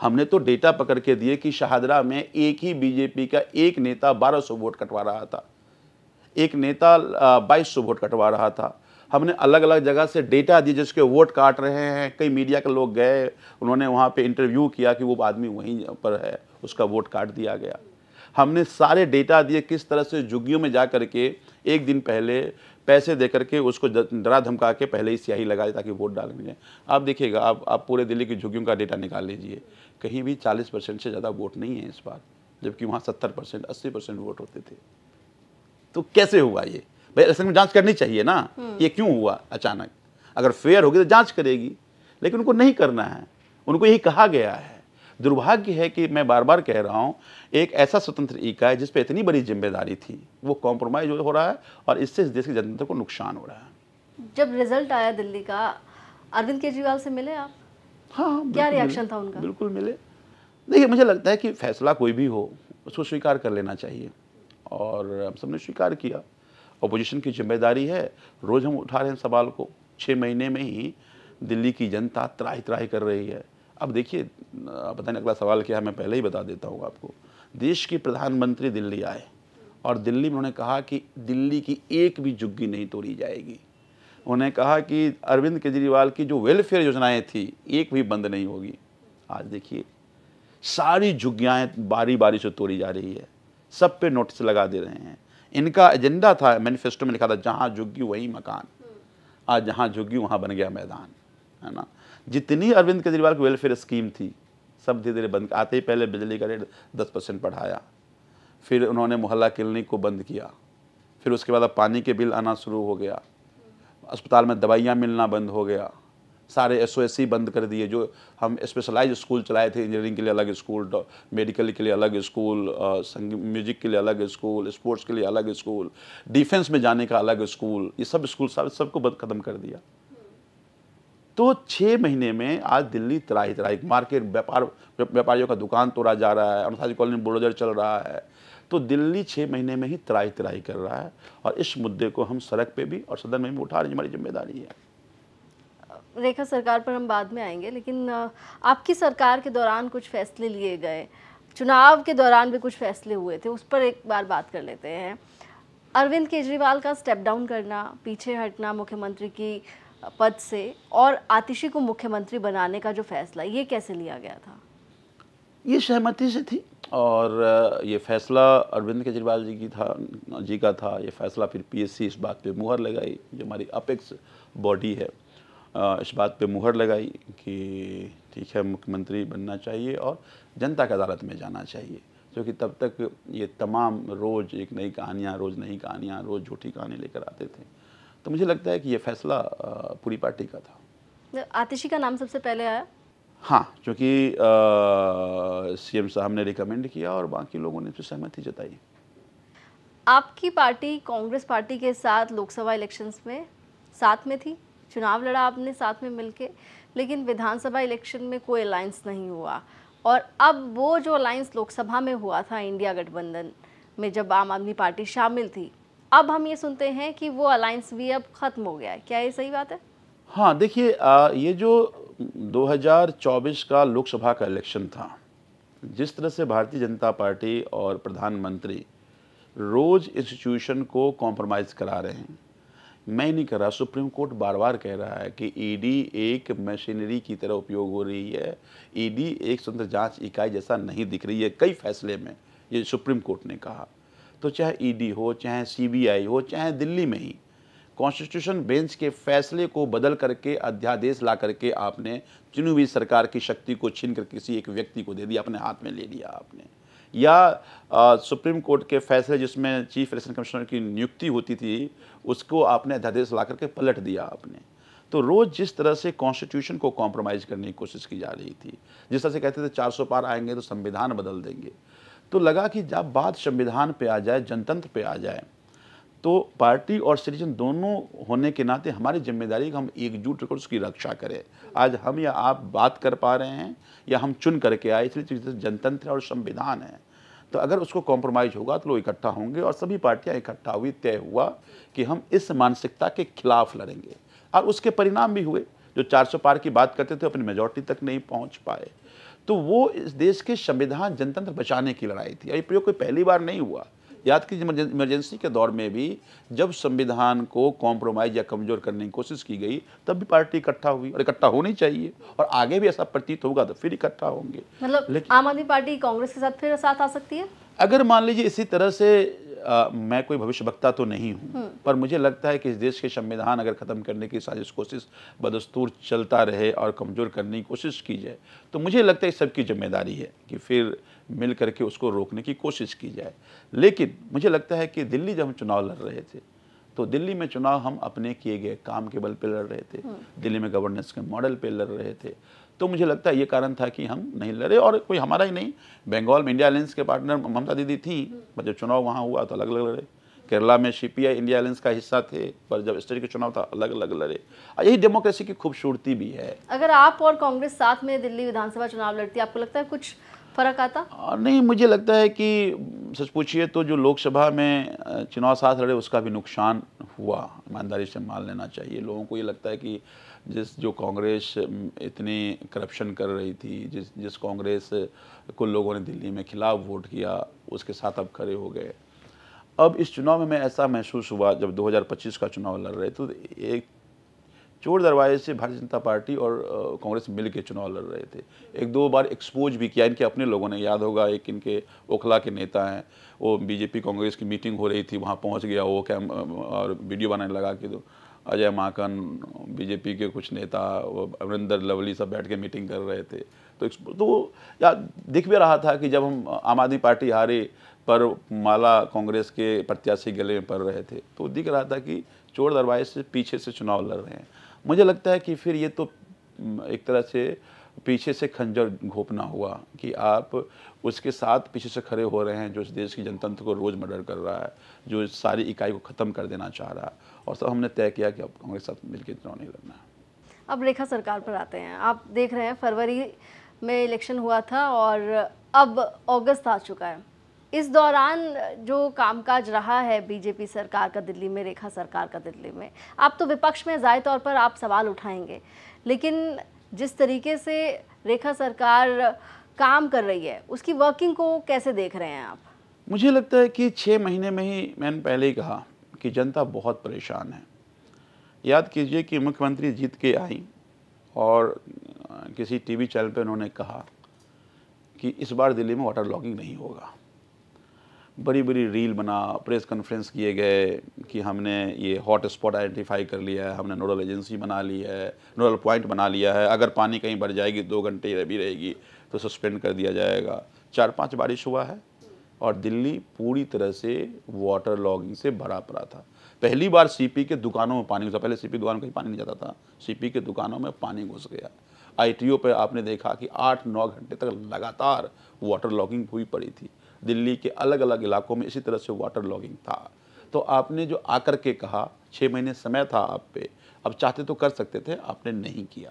हमने तो डेटा पकड़ के दिए कि शाहदरा में एक ही बीजेपी का एक नेता 1200 वोट कटवा रहा था, एक नेता 2200 वोट कटवा रहा था। हमने अलग अलग जगह से डेटा दिए जिसके वोट काट रहे हैं। कई मीडिया के लोग गए, उन्होंने वहाँ पे इंटरव्यू किया कि वो आदमी वहीं पर है, उसका वोट काट दिया गया। हमने सारे डेटा दिए किस तरह से झुग्गियों में जा कर के एक दिन पहले पैसे दे करके उसको डरा धमका के पहले ही स्याही लगा दी ताकि वोट डालने जाए। आप देखिएगा, आप पूरे दिल्ली की झुग्गियों का डेटा निकाल लीजिए, कहीं भी 40% से ज़्यादा वोट नहीं है इस बार, जबकि वहाँ 70% 80% वोट होते थे। तो कैसे हुआ ये? भाई इलेक्शन में जांच करनी चाहिए ना, ये क्यों हुआ अचानक? अगर फेयर होगी तो जांच करेगी, लेकिन उनको नहीं करना है, उनको यही कहा गया है। दुर्भाग्य है कि मैं बार बार कह रहा हूँ, एक ऐसा स्वतंत्र इकाई जिस पे इतनी बड़ी जिम्मेदारी थी वो कॉम्प्रोमाइज हो रहा है और इससे इस देश की जनता को नुकसान हो रहा है। जब रिजल्ट आया दिल्ली का, अरविंद केजरीवाल से मिले आप? हाँ, क्या रिएक्शन था उनका? बिल्कुल मिले। देखिए, मुझे लगता है कि फैसला कोई भी हो उसको स्वीकार कर लेना चाहिए और हम सबने स्वीकार किया। अपोजिशन की जिम्मेदारी है, रोज़ हम उठा रहे हैं सवाल को। 6 महीने में ही दिल्ली की जनता त्राही त्राही कर रही है। अब देखिए, पता नहीं अगला सवाल क्या है, मैं पहले ही बता देता हूँ आपको। देश के प्रधानमंत्री दिल्ली आए और दिल्ली में उन्होंने कहा कि दिल्ली की एक भी झुग्गी नहीं तोड़ी जाएगी। उन्होंने कहा कि अरविंद केजरीवाल की जो वेलफेयर योजनाएं थी एक भी बंद नहीं होगी। आज देखिए, सारी झुग्गियाँ बारी बारी से तोड़ी जा रही है, सब पे नोटिस लगा दे रहे हैं। इनका एजेंडा था, मैनिफेस्टो में लिखा था, जहाँ झुग्गी वहीं मकान। आज जहाँ झुग्गी वहाँ बन गया मैदान, है ना। जितनी अरविंद केजरीवाल की वेलफेयर स्कीम थी सब धीरे धीरे बंद। आते ही पहले बिजली का रेट 10% बढ़ाया, फिर उन्होंने मोहल्ला क्लिनिक को बंद किया, फिर उसके बाद अब पानी के बिल आना शुरू हो गया, अस्पताल में दवाइयाँ मिलना बंद हो गया, सारे एसओएससी बंद कर दिए। जो हम स्पेशलाइज स्कूल चलाए थे, इंजीनियरिंग के लिए अलग स्कूल, मेडिकल के लिए अलग स्कूल, संगीत म्यूजिक के लिए अलग स्कूल, स्पोर्ट्स के लिए अलग स्कूल, डिफेंस में जाने का अलग स्कूल, ये सब स्कूल सबको बंद खत्म कर दिया। तो 6 महीने में आज दिल्ली त्राही त्राही, मार्केट व्यापारियों का दुकान तोड़ा जा रहा है, अनुसाजी कॉलोनी में बुलडोजर चल रहा है। तो दिल्ली 6 महीने में ही त्राही त्राही कर रहा है और इस मुद्दे को हम सड़क पे भी और सदन में भी उठा रहे हैं, हमारी जिम्मेदारी है। रेखा सरकार पर हम बाद में आएंगे, लेकिन आपकी सरकार के दौरान कुछ फैसले लिए गए, चुनाव के दौरान भी कुछ फैसले हुए थे, उस पर एक बार बात कर लेते हैं। अरविंद केजरीवाल का स्टेप डाउन करना, पीछे हटना मुख्यमंत्री की पद से और आतिशी को मुख्यमंत्री बनाने का जो फैसला, ये कैसे लिया गया था? ये सहमति से थी और ये फैसला अरविंद केजरीवाल जी का था। ये फैसला फिर पीएससी इस बात पे मुहर लगाई, जो हमारी अपेक्स बॉडी है, इस बात पे मुहर लगाई कि ठीक है, मुख्यमंत्री बनना चाहिए और जनता की अदालत में जाना चाहिए। क्योंकि तब तक ये तमाम रोज़ एक नई कहानियाँ, रोज़ नई कहानियाँ, रोज़ झूठी कहानी लेकर आते थे। तो मुझे लगता है कि ये फैसला पूरी पार्टी का था। आतिशी का नाम सबसे पहले आया? हाँ, क्योंकि सीएम साहब ने रिकमेंड किया और बाकी लोगों ने तो सहमति जताई। आपकी पार्टी कांग्रेस पार्टी के साथ लोकसभा इलेक्शंस में साथ में थी, चुनाव लड़ा आपने साथ में मिलके, लेकिन विधानसभा इलेक्शन में कोई अलायंस नहीं हुआ। और अब वो जो अलायंस लोकसभा में हुआ था इंडिया गठबंधन में, जब आम आदमी पार्टी शामिल थी, अब हम ये सुनते हैं कि वो अलायंस भी अब खत्म हो गया है। क्या ये सही बात है? हाँ, देखिए, ये जो 2024 का लोकसभा का इलेक्शन था, जिस तरह से भारतीय जनता पार्टी और प्रधानमंत्री रोज़ इंस्टीट्यूशन को कॉम्प्रोमाइज़ करा रहे हैं, मैं नहीं कर रहा, सुप्रीम कोर्ट बार बार कह रहा है कि ईडी एक मशीनरी की तरह उपयोग हो रही है, ईडी एक स्वतंत्र जांच इकाई जैसा नहीं दिख रही है। कई फैसले में ये सुप्रीम कोर्ट ने कहा। तो चाहे ईडी हो, चाहे सीबीआई हो, चाहे दिल्ली में ही कॉन्स्टिट्यूशन बेंच के फैसले को बदल करके अध्यादेश ला करके आपने चुनी हुई सरकार की शक्ति को छीन कर किसी एक व्यक्ति को दे दिया, अपने हाथ में ले लिया आपने। या सुप्रीम कोर्ट के फैसले जिसमें चीफ इलेक्शन कमिश्नर की नियुक्ति होती थी, उसको आपने अध्यादेश ला करके पलट दिया आपने। तो रोज़ जिस तरह से कॉन्स्टिट्यूशन को कॉम्प्रोमाइज़ करने की कोशिश की जा रही थी, जिस तरह से कहते थे 400 पार आएंगे तो संविधान बदल देंगे, तो लगा कि जब बात संविधान पे आ जाए, जनतंत्र पे आ जाए, तो पार्टी और सिटीजन दोनों होने के नाते हमारी जिम्मेदारी है कि हम एकजुट होकर उसकी रक्षा करें। आज हम या आप बात कर पा रहे हैं या हम चुन करके आए, इसलिए जनतंत्र और संविधान है। तो अगर उसको कॉम्प्रोमाइज़ होगा तो लोग इकट्ठा होंगे और सभी पार्टियां इकट्ठा हुई, तय हुआ कि हम इस मानसिकता के खिलाफ लड़ेंगे और उसके परिणाम भी हुए। जो 400 पार की बात करते थे अपनी मेजॉरिटी तक नहीं पहुंच पाए। तो वो इस देश के संविधान जनतंत्र बचाने की लड़ाई थी। ये प्रयोग कोई पहली बार नहीं हुआ। याद कीजिए इमरजेंसी के दौर में भी जब संविधान को कॉम्प्रोमाइज़ या कमज़ोर करने की कोशिश की गई तब भी पार्टी इकट्ठा हुई, और इकट्ठा होनी चाहिए, और आगे भी ऐसा प्रतीत होगा तो फिर इकट्ठा होंगे। मतलब आम आदमी पार्टी कांग्रेस के साथ फिर साथ आ सकती है अगर मान लीजिए इसी तरह से मैं कोई भविष्यवक्ता तो नहीं हूँ, पर मुझे लगता है कि इस देश के संविधान अगर ख़त्म करने की साजिश कोशिश बदस्तूर चलता रहे और कमज़ोर करने की कोशिश की जाए, तो मुझे लगता है सबकी जिम्मेदारी है कि फिर मिल करके उसको रोकने की कोशिश की जाए। लेकिन मुझे लगता है कि दिल्ली जब हम चुनाव लड़ रहे थे तो दिल्ली में चुनाव हम अपने किए गए काम के बल पे लड़ रहे थे, दिल्ली में गवर्नेंस के मॉडल पे लड़ रहे थे। तो मुझे लगता है ये कारण था कि हम नहीं लड़े, और कोई हमारा ही नहीं, बंगाल में इंडिया अलायंस के पार्टनर ममता दीदी थी, पर जब चुनाव वहाँ हुआ तो अलग अलग लड़े। केरला में सीपीआई इंडिया अलायंस का हिस्सा थे, पर जब स्टेट के चुनाव था अलग अलग लड़े। यही डेमोक्रेसी की खूबसूरती भी है। अगर आप और कांग्रेस साथ में दिल्ली विधानसभा चुनाव लड़ती, आपको लगता है कुछ फर्क आता? नहीं, मुझे लगता है कि सच पूछिए तो जो लोकसभा में चुनाव साथ लड़े उसका भी नुकसान हुआ, ईमानदारी से मान लेना चाहिए। लोगों को ये लगता है कि जो कांग्रेस इतनी करप्शन कर रही थी, जिस कांग्रेस को लोगों ने दिल्ली में खिलाफ वोट किया, उसके साथ अब खड़े हो गए। अब इस चुनाव में मैं ऐसा महसूस हुआ, जब 2025 का चुनाव लड़ रहे तो एक चोर दरवाजे से भारतीय जनता पार्टी और कांग्रेस मिल के चुनाव लड़ रहे थे। एक दो बार एक्सपोज भी किया इनके अपने लोगों ने, याद होगा एक इनके ओखला के नेता हैं, वो बीजेपी कांग्रेस की मीटिंग हो रही थी, वहाँ पहुँच गया वो और वीडियो बनाने लगा कि तो अजय माकन, बीजेपी के कुछ नेता, अमरिंदर लवली सब बैठ के मीटिंग कर रहे थे। तो यार दिख भी रहा था कि जब हम आम आदमी पार्टी हारे पर माला कांग्रेस के प्रत्याशी गले में पड़ रहे थे, तो दिख रहा था कि चोर दरवाजे से पीछे से चुनाव लड़ रहे हैं। मुझे लगता है कि फिर ये तो एक तरह से पीछे से खंजर घोंपना हुआ कि आप उसके साथ पीछे से खड़े हो रहे हैं जो इस देश की जनतंत्र को रोज़ मर्डर कर रहा है, जो इस सारी इकाई को ख़त्म कर देना चाह रहा है, और सब हमने तय किया कि अब कांग्रेस के साथ मिलकर चुनाव नहीं लड़ना है। अब रेखा सरकार पर आते हैं। आप देख रहे हैं फरवरी में इलेक्शन हुआ था और अब अगस्त आ चुका है। इस दौरान जो कामकाज रहा है बीजेपी सरकार का दिल्ली में, रेखा सरकार का दिल्ली में, आप तो विपक्ष में ज़ाहिर तौर पर आप सवाल उठाएंगे, लेकिन जिस तरीके से रेखा सरकार काम कर रही है उसकी वर्किंग को कैसे देख रहे हैं आप? मुझे लगता है कि 6 महीने में ही, मैंने पहले ही कहा कि जनता बहुत परेशान है। याद कीजिए कि मुख्यमंत्री जीत के आई और किसी टीवी चैनल पे उन्होंने कहा कि इस बार दिल्ली में वाटर लॉगिंग नहीं होगा। बड़ी बड़ी रील बना, प्रेस कॉन्फ्रेंस किए गए कि हमने ये हॉट स्पॉट आइडेंटिफाई कर लिया है, हमने नोडल एजेंसी बना ली है, नोडल पॉइंट बना लिया है, अगर पानी कहीं बढ़ जाएगी 2 घंटे भी रहेगी तो सस्पेंड कर दिया जाएगा। 4-5 बारिश हुआ है और दिल्ली पूरी तरह से वाटर लॉगिंग से भरा पड़ा था। पहली बार सीपी के दुकानों में पानी घुसा। पहले सीपी दुकान में कहीं पानी नहीं जाता था, सीपी के दुकानों में पानी घुस गया। आईटीओ पे आपने देखा कि 8-9 घंटे तक लगातार वाटर लॉगिंग हुई पड़ी थी। दिल्ली के अलग अलग इलाकों में इसी तरह से वाटर लॉगिंग था। तो आपने जो आकर के कहा 6 महीने समय था आप पे, अब चाहते तो कर सकते थे, आपने नहीं किया।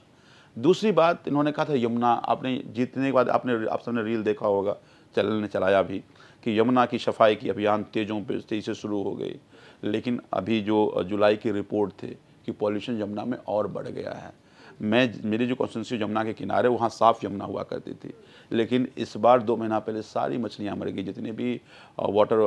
दूसरी बात, इन्होंने कहा था यमुना, आपने जीतने के बाद आप सबने रील देखा होगा, चैनल ने चलाया भी, कि यमुना की सफाई की अभियान तेज़ी से शुरू हो गई। लेकिन अभी जो जुलाई की रिपोर्ट थे कि पॉल्यूशन यमुना में और बढ़ गया है। मेरी जो कॉन्स्टिट्यूंसी यमुना के किनारे, वहाँ साफ़ यमुना हुआ करती थी, लेकिन इस बार 2 महीना पहले सारी मछलियाँ मर गई। जितने भी वाटर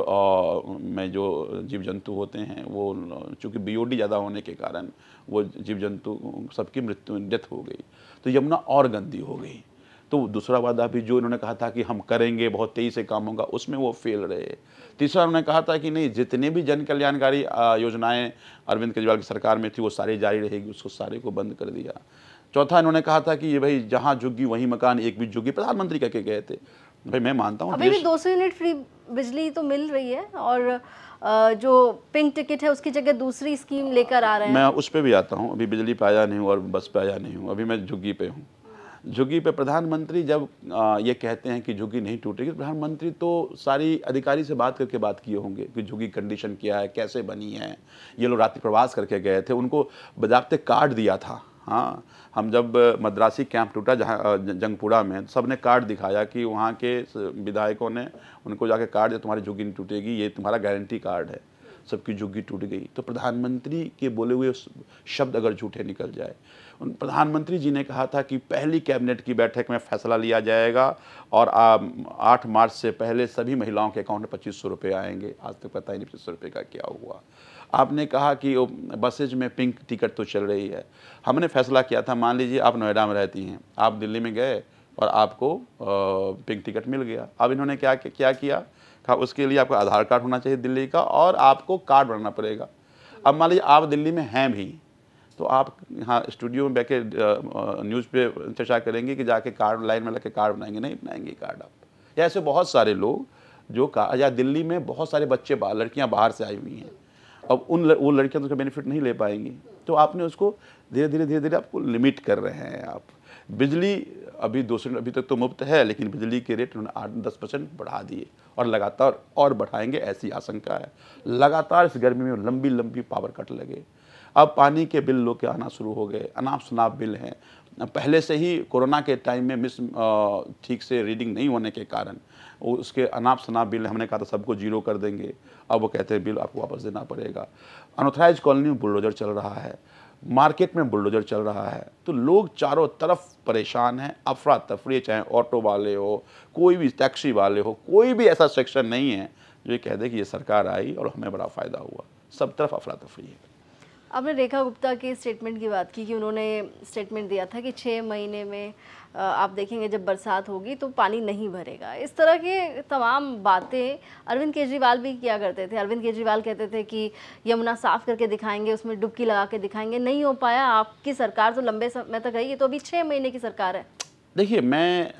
में जो जीव जंतु होते हैं, वो चूँकि बीओडी ज़्यादा होने के कारण वो जीव जंतु सबकी डेथ हो गई, तो यमुना और गंदी हो गई। तो दूसरा वादा भी जो इन्होंने कहा था कि हम करेंगे, बहुत तेज़ी से काम होगा, उसमें वो फेल रहे। तीसरा उन्होंने कहा था कि नहीं, जितने भी जन कल्याणकारी योजनाएं अरविंद केजरीवाल की सरकार में थी वो सारी जारी रहेगी, उसको सारे को बंद कर दिया। चौथा इन्होंने कहा था कि ये भाई जहाँ झुग्गी वहीं मकान, एक भी झुग्गी, प्रधानमंत्री कह के गए थे। भाई मैं मानता हूँ अभी भी 200 यूनिट फ्री बिजली तो मिल रही है और जो पिंक टिकट है उसकी जगह दूसरी स्कीम लेकर आ रहे हैं। मैं उस पर भी आता हूँ, अभी बिजली पे आया नहीं हूँ और बस पे आया नहीं हूँ, अभी मैं झुग्गी पे हूँ। झुग्गी पे प्रधानमंत्री जब ये कहते हैं कि झुग्गी नहीं टूटेगी, प्रधानमंत्री तो सारी अधिकारी से बात करके बात किए होंगे कि झुग्गी कंडीशन क्या है, कैसे बनी है। ये लोग रात्रि प्रवास करके गए थे, उनको बजाते कार्ड दिया था। हाँ, हम जब मद्रासी कैंप टूटा जहाँ जंगपुरा में, सब ने कार्ड दिखाया कि वहाँ के विधायकों ने उनको जाके कार्ड दिया, तुम्हारी झुग्गी नहीं टूटेगी, ये तुम्हारा गारंटी कार्ड है। सबकी झुग्गी टूट गई। तो प्रधानमंत्री के बोले हुए शब्द अगर झूठे निकल जाए, प्रधानमंत्री जी ने कहा था कि पहली कैबिनेट की बैठक में फैसला लिया जाएगा और 8 मार्च से पहले सभी महिलाओं के अकाउंट में 2500 रुपये आएंगे। आज तक पता ही नहीं 2500 रुपये का क्या हुआ। आपने कहा कि बसेज में पिंक टिकट तो चल रही है। हमने फैसला किया था, मान लीजिए आप नोएडा में रहती हैं, आप दिल्ली में गए और आपको पिंक टिकट मिल गया। अब इन्होंने क्या किया, कहा उसके लिए आपका आधार कार्ड होना चाहिए दिल्ली का और आपको कार्ड बनाना पड़ेगा। अब मान लीजिए आप दिल्ली में हैं भी, तो आप यहाँ स्टूडियो में बैठ के न्यूज़ पे चर्चा करेंगे कि जाके कार्ड लाइन में लग के कार्ड बनाएंगे, नहीं बनाएंगे कार्ड आप। या ऐसे बहुत सारे लोग जो या दिल्ली में बहुत सारे बच्चे लड़कियाँ बाहर से आई हुई हैं, अब वो लड़कियाँ तो उसका बेनिफिट नहीं ले पाएंगी। तो आपने उसको धीरे धीरे आपको लिमिट कर रहे हैं आप। बिजली अभी 200 अभी तक तो मुफ्त है, लेकिन बिजली के रेट उन्होंने 8-10% बढ़ा दिए और लगातार और बढ़ाएंगे ऐसी आशंका है। लगातार इस गर्मी में लंबी पावर कट लगे। अब पानी के बिल लोग के आना शुरू हो गए, अनाप शनाप बिल हैं। पहले से ही कोरोना के टाइम में ठीक से रीडिंग नहीं होने के कारण उसके अनाप शनाप बिल, हमने कहा था सबको 0 कर देंगे, अब वो कहते हैं बिल आपको वापस देना पड़ेगा। अनऑथराइज कॉलोनी में बुलडोजर चल रहा है, मार्केट में बुलडोजर चल रहा है, तो लोग चारों तरफ परेशान हैं, अफरा तफरी, चाहे ऑटो वाले हो, कोई भी टैक्सी वाले हो, कोई भी ऐसा सेक्शन नहीं है जो ये कह दे कि ये सरकार आई और हमें बड़ा फ़ायदा हुआ। सब तरफ अफरा तफरी है। आपने रेखा गुप्ता के स्टेटमेंट की बात की कि उन्होंने स्टेटमेंट दिया था कि 6 महीने में आप देखेंगे जब बरसात होगी तो पानी नहीं भरेगा। इस तरह के तमाम बातें अरविंद केजरीवाल भी किया करते थे। अरविंद केजरीवाल कहते थे कि यमुना साफ़ करके दिखाएंगे, उसमें डुबकी लगा के दिखाएंगे। नहीं हो पाया। आपकी सरकार तो लंबे समय तक रही, तो अभी 6 महीने की सरकार है। देखिए, मैं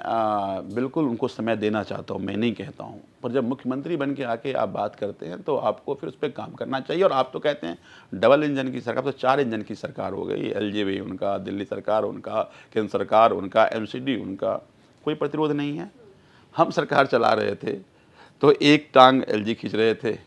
बिल्कुल उनको समय देना चाहता हूँ, मैं नहीं कहता हूँ, पर जब मुख्यमंत्री बन के आके आप बात करते हैं तो आपको फिर उस पर काम करना चाहिए। और आप तो कहते हैं डबल इंजन की सरकार, तो 4 इंजन की सरकार हो गई। एलजेपी उनका, दिल्ली सरकार उनका, केंद्र सरकार उनका, एमसीडी उनका, कोई प्रतिरोध नहीं है। हम सरकार चला रहे थे तो एक टांग एलजी खींच रहे थे,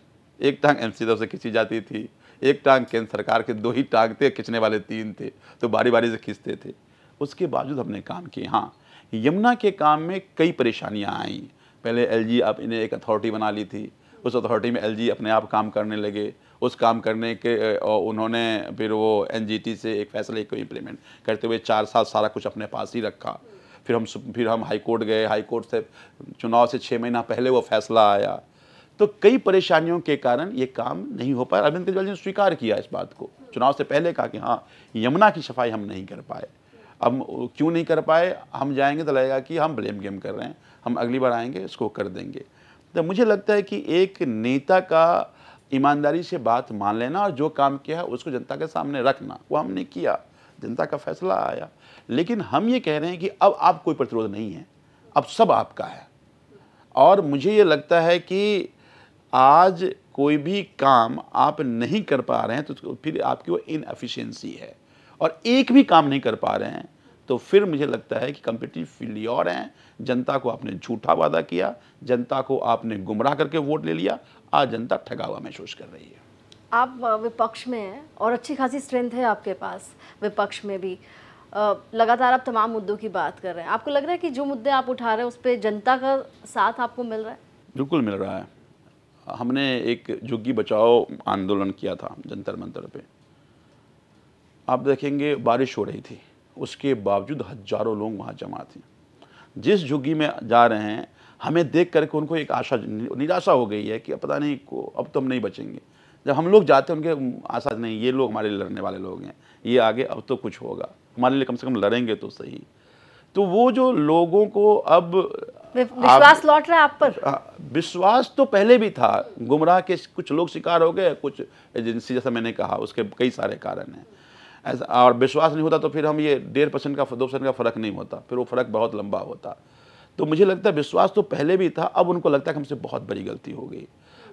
एक टांग एमसीडी तरफ से खींची जाती थी, एक टांग केंद्र सरकार के 2 ही टांग थे, खींचने वाले 3 थे, तो बारी बारी से खींचते थे। उसके बावजूद हमने काम किए। हाँ, यमुना के काम में कई परेशानियां आईं। पहले एलजी आप इन्हें एक अथॉरिटी बना ली थी, उस अथॉरिटी में एलजी अपने आप काम करने लगे। उस काम करने के उन्होंने फिर वो एनजीटी से एक फैसले को इम्प्लीमेंट करते हुए 4 साल सारा कुछ अपने पास ही रखा। फिर हम हाई कोर्ट गए, हाई कोर्ट से चुनाव से 6 महीना पहले वो फैसला आया। तो कई परेशानियों के कारण ये काम नहीं हो पाया। अरविंद केजरीवाल जी ने स्वीकार किया इस बात को, चुनाव से पहले कहा कि हाँ, यमुना की सफाई हम नहीं कर पाए। अब क्यों नहीं कर पाए, हम जाएंगे तो लगेगा कि हम ब्लेम गेम कर रहे हैं, हम अगली बार आएंगे इसको कर देंगे। तो मुझे लगता है कि एक नेता का ईमानदारी से बात मान लेना और जो काम किया है उसको जनता के सामने रखना, वो हमने किया, जनता का फैसला आया। लेकिन हम ये कह रहे हैं कि अब आप कोई प्रतिरोध नहीं है, अब सब आपका है। और मुझे ये लगता है कि आज कोई भी काम आप नहीं कर पा रहे हैं तो फिर आपकी वो इनएफिशिएंसी है, और एक भी काम नहीं कर पा रहे हैं तो फिर मुझे लगता है कि कम्पिटिटिव फील्ड और हैं। जनता को आपने झूठा वादा किया, जनता को आपने गुमराह करके वोट ले लिया, आज जनता ठगा हुआ महसूस कर रही है। आप विपक्ष में हैं और अच्छी खासी स्ट्रेंथ है आपके पास विपक्ष में भी। लगातार आप तमाम मुद्दों की बात कर रहे हैं। आपको लग रहा है कि जो मुद्दे आप उठा रहे हैं उस पर जनता का साथ आपको मिल रहा है? बिल्कुल मिल रहा है। हमने एक झुग्गी बचाओ आंदोलन किया था जंतर मंतर पे। आप देखेंगे बारिश हो रही थी, उसके बावजूद हजारों लोग वहाँ जमा थे। जिस झुग्गी में जा रहे हैं, हमें देख करके उनको एक आशा, निराशा हो गई है कि पता नहीं अब तो हम नहीं बचेंगे। जब हम लोग जाते हैं उनके आशा नहीं, ये लोग हमारे लिए लड़ने वाले लोग हैं, ये आगे अब तो कुछ होगा, हमारे लिए कम से कम लड़ेंगे तो सही। तो वो जो लोगों को अब विश्वास लौट रहा है आप पर? विश्वास तो पहले भी था, गुमराह के कुछ लोग शिकार हो गए, कुछ एजेंसी जैसा मैंने कहा उसके कई सारे कारण हैं ऐसा। और विश्वास नहीं होता तो फिर हम ये 1.5% का 2% का फ़र्क नहीं होता, फिर वो फ़र्क बहुत लंबा होता। तो मुझे लगता है विश्वास तो पहले भी था, अब उनको लगता है कि हमसे बहुत बड़ी गलती हो गई।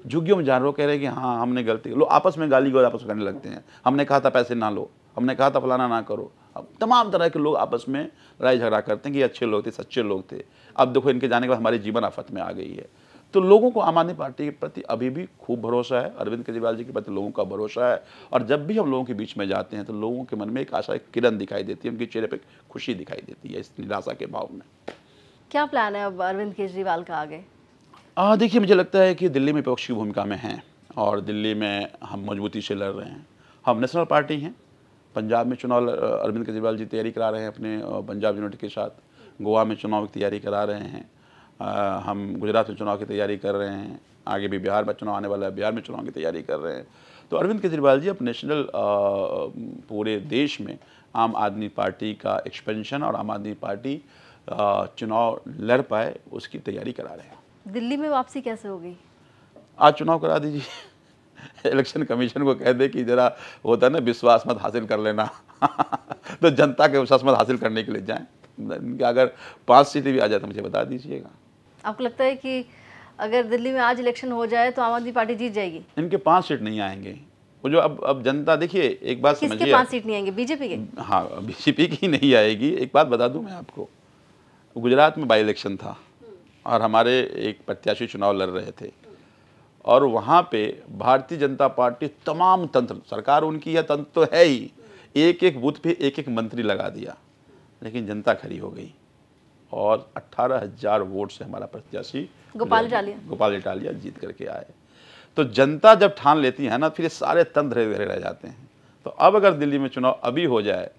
झुग्गियों में जानवरों कह रहे हैं कि हाँ हमने गलती, लोग आपस में गाली गलौज आपस में करने लगते हैं। हमने कहा था पैसे ना लो, हमने कहा था फलाना ना करो। अब तमाम तरह के लोग आपस में लड़ाई झगड़ा करते हैं कि अच्छे लोग थे, सच्चे लोग थे। अब देखो इनके जाने के बाद हमारी जीवन आफत में आ गई है। तो लोगों को आम आदमी पार्टी के प्रति अभी भी खूब भरोसा है, अरविंद केजरीवाल जी के प्रति लोगों का भरोसा है। और जब भी हम लोगों के बीच में जाते हैं तो लोगों के मन में एक आशा, एक किरण दिखाई देती है, उनके चेहरे पे खुशी दिखाई देती है इस निराशा के भाव में। क्या प्लान है अब अरविंद केजरीवाल का आगे? देखिए, मुझे लगता है कि दिल्ली में विपक्ष की भूमिका में हैं। और दिल्ली में हम मजबूती से लड़ रहे हैं। हम नेशनल पार्टी हैं। पंजाब में चुनाव अरविंद केजरीवाल जी तैयारी करा रहे हैं अपने पंजाब यूनिटी के साथ। गोवा में चुनाव की तैयारी करा रहे हैं। हम गुजरात में चुनाव की तैयारी कर रहे हैं। आगे भी बिहार में चुनाव आने वाला है, बिहार में चुनाव की तैयारी कर रहे हैं। तो अरविंद केजरीवाल जी अब नेशनल पूरे देश में आम आदमी पार्टी का एक्सपेंशन और आम आदमी पार्टी चुनाव लड़ पाए उसकी तैयारी करा रहे हैं। दिल्ली में वापसी कैसे होगी? आज चुनाव करा दीजिए। इलेक्शन कमीशन को कह दे कि जरा होता है ना विश्वास मत हासिल कर लेना तो जनता के विश्वास मत हासिल करने के लिए जाएं। अगर 5 सीटें भी आ जाए तो मुझे बता दीजिएगा। आपको लगता है कि अगर दिल्ली में आज इलेक्शन हो जाए तो आम आदमी पार्टी जीत जाएगी? इनके 5 सीट नहीं आएंगे। वो जो अब जनता देखिए, एक बात समझिए। किसके 5 सीट नहीं आएंगे? बीजेपी के? हाँ, बीजेपी की नहीं आएगी। एक बात बता दूं मैं आपको, गुजरात में बाई इलेक्शन था और हमारे एक प्रत्याशी चुनाव लड़ रहे थे और वहाँ पे भारतीय जनता पार्टी तमाम तंत्र, सरकार उनकी है, तंत्र तो है ही, एक एक बूथ पे एक एक मंत्री लगा दिया, लेकिन जनता खड़ी हो गई और 18,000 वोट से हमारा प्रत्याशी गोपाल इटालिया जीत करके आए। तो जनता जब ठान लेती है ना, फिर ये सारे तंत्र धरे रह जाते हैं। तो अब अगर दिल्ली में चुनाव अभी हो जाए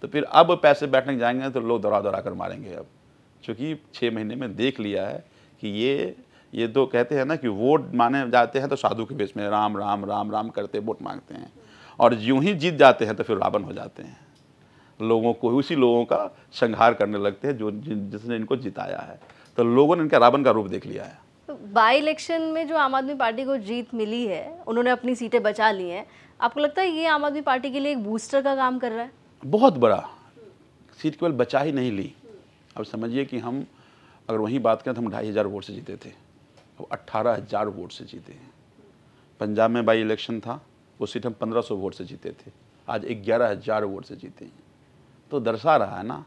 तो फिर अब पैसे बैठने जाएंगे तो लोग दौड़ा दौड़ा कर मारेंगे। अब चूँकि 6 महीने में देख लिया है कि ये तो कहते हैं ना कि वोट माने जाते हैं तो साधु के बेच में राम राम राम राम करते वोट मांगते हैं, और यूं ही जीत जाते हैं तो फिर रावण हो जाते हैं। लोगों को, उसी लोगों का संहार करने लगते हैं जो जिसने इनको जिताया है। तो लोगों ने इनका रावण का रूप देख लिया है। तो बाई इलेक्शन में जो आम आदमी पार्टी को जीत मिली है, उन्होंने अपनी सीटें बचा ली हैं, आपको लगता है ये आम आदमी पार्टी के लिए एक बूस्टर का काम कर रहा है? बहुत बड़ा। सीट केवल बचा ही नहीं ली। अब समझिए कि हम अगर वहीं बात करें तो हम 2,500 वोट से जीते थे, वो 18,000 वोट से जीते हैं। पंजाब में बाई इलेक्शन था, वो सीट हम 1,500 वोट से जीते थे, आज 11,000 वोट से जीते हैं। तो दर्शा रहा है ना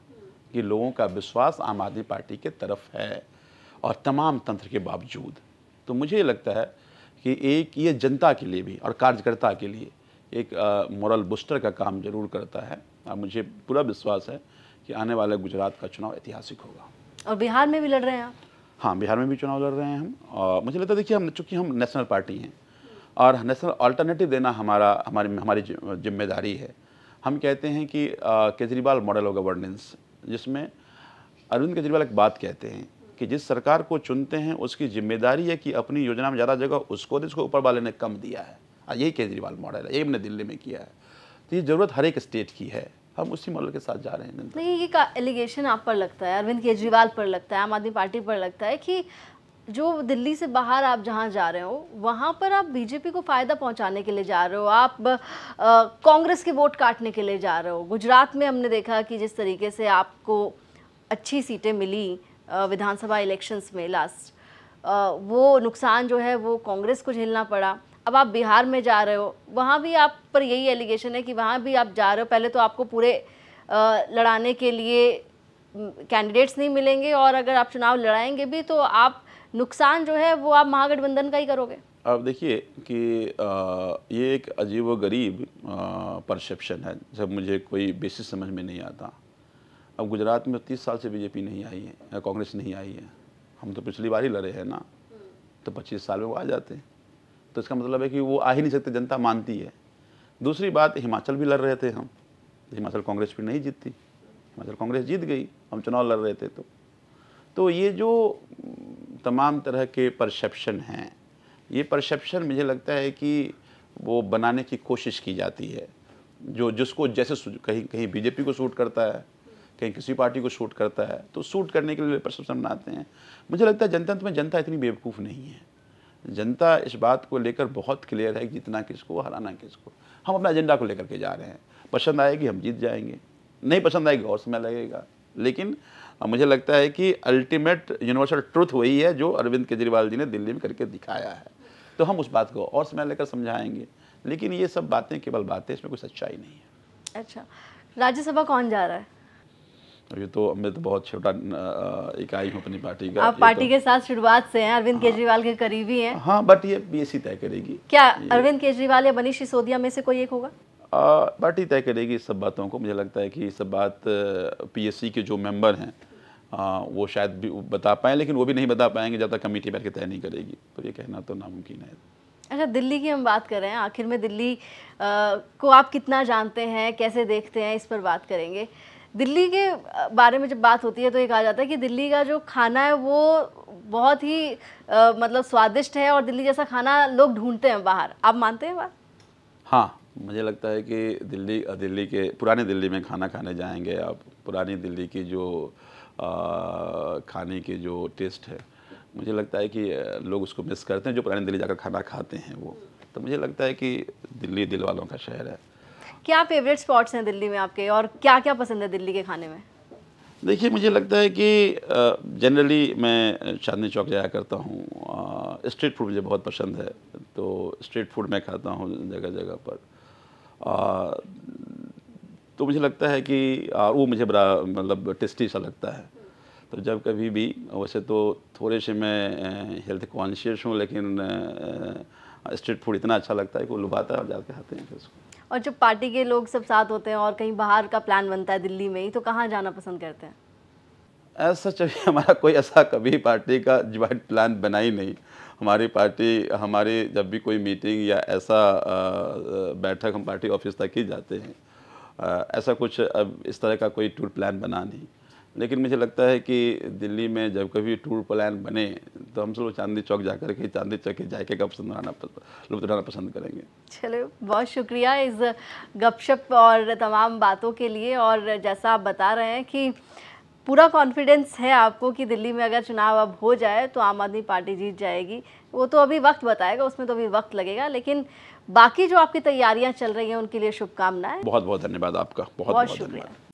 कि लोगों का विश्वास आम आदमी पार्टी के तरफ है, और तमाम तंत्र के बावजूद। तो मुझे लगता है कि एक ये जनता के लिए भी और कार्यकर्ता के लिए एक मोरल बूस्टर का काम जरूर करता है। और मुझे पूरा विश्वास है कि आने वाले गुजरात का चुनाव ऐतिहासिक होगा। और बिहार में भी लड़ रहे हैं आप? हाँ, बिहार में भी चुनाव लड़ रहे हैं हम। और मुझे लगता है देखिए, चूँकि हम नेशनल पार्टी हैं और नेशनल अल्टरनेटिव देना हमारी जिम्मेदारी है। हम कहते हैं कि केजरीवाल मॉडल ऑफ गवर्नेंस, जिसमें अरविंद केजरीवाल एक बात कहते हैं कि जिस सरकार को चुनते हैं उसकी जिम्मेदारी है कि अपनी योजना में ज़्यादा जगह उसको दे जिसको ऊपर वाले ने कम दिया है। यही केजरीवाल मॉडल है, यही हमने दिल्ली में किया है। तो ये ज़रूरत हर एक स्टेट की है, हम उसी मॉडल के साथ जा रहे हैं। नहीं, ये का एलिगेशन आप पर लगता है, अरविंद केजरीवाल पर लगता है, आम आदमी पार्टी पर लगता है कि जो दिल्ली से बाहर आप जहाँ जा रहे हो वहाँ पर आप बीजेपी को फ़ायदा पहुँचाने के लिए जा रहे हो, आप कांग्रेस के वोट काटने के लिए जा रहे हो। गुजरात में हमने देखा कि जिस तरीके से आपको अच्छी सीटें मिली विधानसभा इलेक्शंस में लास्ट, वो नुकसान जो है वो कांग्रेस को झेलना पड़ा। अब आप बिहार में जा रहे हो, वहाँ भी आप पर यही एलिगेशन है कि वहाँ भी आप जा रहे हो, पहले तो आपको पूरे लड़ाने के लिए कैंडिडेट्स नहीं मिलेंगे, और अगर आप चुनाव लड़ाएंगे भी तो आप नुकसान जो है वो आप महागठबंधन का ही करोगे। अब देखिए कि ये एक अजीबोगरीब परसेप्शन है, जब मुझे कोई बेसिस समझ में नहीं आता। अब गुजरात में 30 साल से बीजेपी नहीं आई है या कांग्रेस नहीं आई है, हम तो पिछली बार ही लड़े हैं ना, तो 25 साल में वो आ जाते हैं। तो इसका मतलब है कि वो आ ही नहीं सकते, जनता मानती है। दूसरी बात, हिमाचल भी लड़ रहे थे हम, हिमाचल कांग्रेस भी नहीं जीतती, हिमाचल कांग्रेस जीत गई, हम चुनाव लड़ रहे थे। तो ये जो तमाम तरह के परसेप्शन हैं, ये परसेप्शन मुझे लगता है कि वो बनाने की कोशिश की जाती है, जो जिसको जैसे कहीं बीजेपी को सूट करता है, कहीं किसी पार्टी को सूट करता है, तो सूट करने के लिए परसेप्शन बनाते हैं। मुझे लगता है जनतंत्र में जनता इतनी बेवकूफ़ नहीं है। जनता इस बात को लेकर बहुत क्लियर है कि जीतना किसको, हराना किसको। हम अपना एजेंडा को लेकर के जा रहे हैं, पसंद आएगी हम जीत जाएंगे, नहीं पसंद आएगी और समय लगेगा। लेकिन मुझे लगता है कि अल्टीमेट यूनिवर्सल ट्रुथ वही है जो अरविंद केजरीवाल जी ने दिल्ली में करके दिखाया है। तो हम उस बात को और समय लेकर समझाएंगे, लेकिन ये सब बातें केवल बातें, इसमें कोई सच्चाई नहीं है। अच्छा, राज्यसभा कौन जा रहा है? ये तो मैं तो बहुत छोटा इकाई हूँ अपनी पार्टी का। आप पार्टी के साथ शुरुआत से हैं, अरविंद केजरीवाल के करीबी हैं। हाँ, बट ये बीएससी तय करेगी। क्या अरविंद केजरीवाल या मनीष सिसोदिया में से कोई एक होगा? पार्टी तय करेगी इस सब बातों को। मुझे लगता है कि ये सब बात पीएससी के जो मेंबर हैं वो शायद भी बता पाएँ, लेकिन वो भी नहीं बता पाएंगे जब तक कमेटी बैठ के तय नहीं करेगी। तो ये कहना तो नामुमकिन है। अच्छा, दिल्ली की हम बात कर रहे हैं, आखिर में दिल्ली को आप कितना जानते हैं, कैसे देखते हैं, इस पर बात करेंगे। दिल्ली के बारे में जब बात होती है तो ये कहा जाता है कि दिल्ली का जो खाना है वो बहुत ही मतलब स्वादिष्ट है और दिल्ली जैसा खाना लोग ढूंढते हैं बाहर। आप मानते हैं बात? हाँ, मुझे लगता है कि दिल्ली के पुराने दिल्ली में खाना खाने जाएंगे आप, पुरानी दिल्ली की जो खाने की जो टेस्ट है, मुझे लगता है कि लोग उसको मिस करते हैं जो पुरानी दिल्ली जाकर खाना खाते हैं वो। तो मुझे लगता है कि दिल्ली दिल वालों का शहर है। क्या फेवरेट स्पॉट्स हैं दिल्ली में आपके, और क्या क्या पसंद है दिल्ली के खाने में? देखिए, मुझे लगता है कि जनरली मैं चांदनी चौक जाया करता हूँ। स्ट्रीट फूड मुझे बहुत पसंद है, तो स्ट्रीट फूड मैं खाता हूँ जगह जगह पर। तो मुझे लगता है कि वो मुझे बड़ा मतलब टेस्टी सा लगता है। तो जब कभी भी, वैसे तो थोड़े से मैं हेल्थ कॉन्शियस हूँ, लेकिन स्ट्रीट फूड इतना अच्छा लगता है कि वो लुभाता है और जाके खाते हैं फिर उसको। और जब पार्टी के लोग सब साथ होते हैं और कहीं बाहर का प्लान बनता है दिल्ली में ही, तो कहाँ जाना पसंद करते हैं? ऐसा चलिए, हमारा कोई ऐसा कभी पार्टी का ज्वाइंट प्लान बना ही नहीं। हमारी पार्टी, हमारी जब भी कोई मीटिंग या ऐसा बैठक, हम पार्टी ऑफिस तक ही जाते हैं। ऐसा कुछ अब इस तरह का कोई टूर प्लान बना नहीं। लेकिन मुझे लगता है कि दिल्ली में जब कभी टूर प्लान बने तो हम सब चांदनी चौक जाकर के चांदनी चौक के जायके का लुत्फ़ उठाना पसंद करेंगे। चलो, बहुत शुक्रिया इस गपशप और तमाम बातों के लिए। और जैसा आप बता रहे हैं कि पूरा कॉन्फिडेंस है आपको कि दिल्ली में अगर चुनाव अब हो जाए तो आम आदमी पार्टी जीत जाएगी। वो तो अभी वक्त बताएगा, उसमें तो अभी वक्त लगेगा, लेकिन बाकी जो आपकी तैयारियां चल रही हैं उनके लिए शुभकामनाएं। बहुत बहुत धन्यवाद आपका, बहुत बहुत शुक्रिया। धन्यवाद।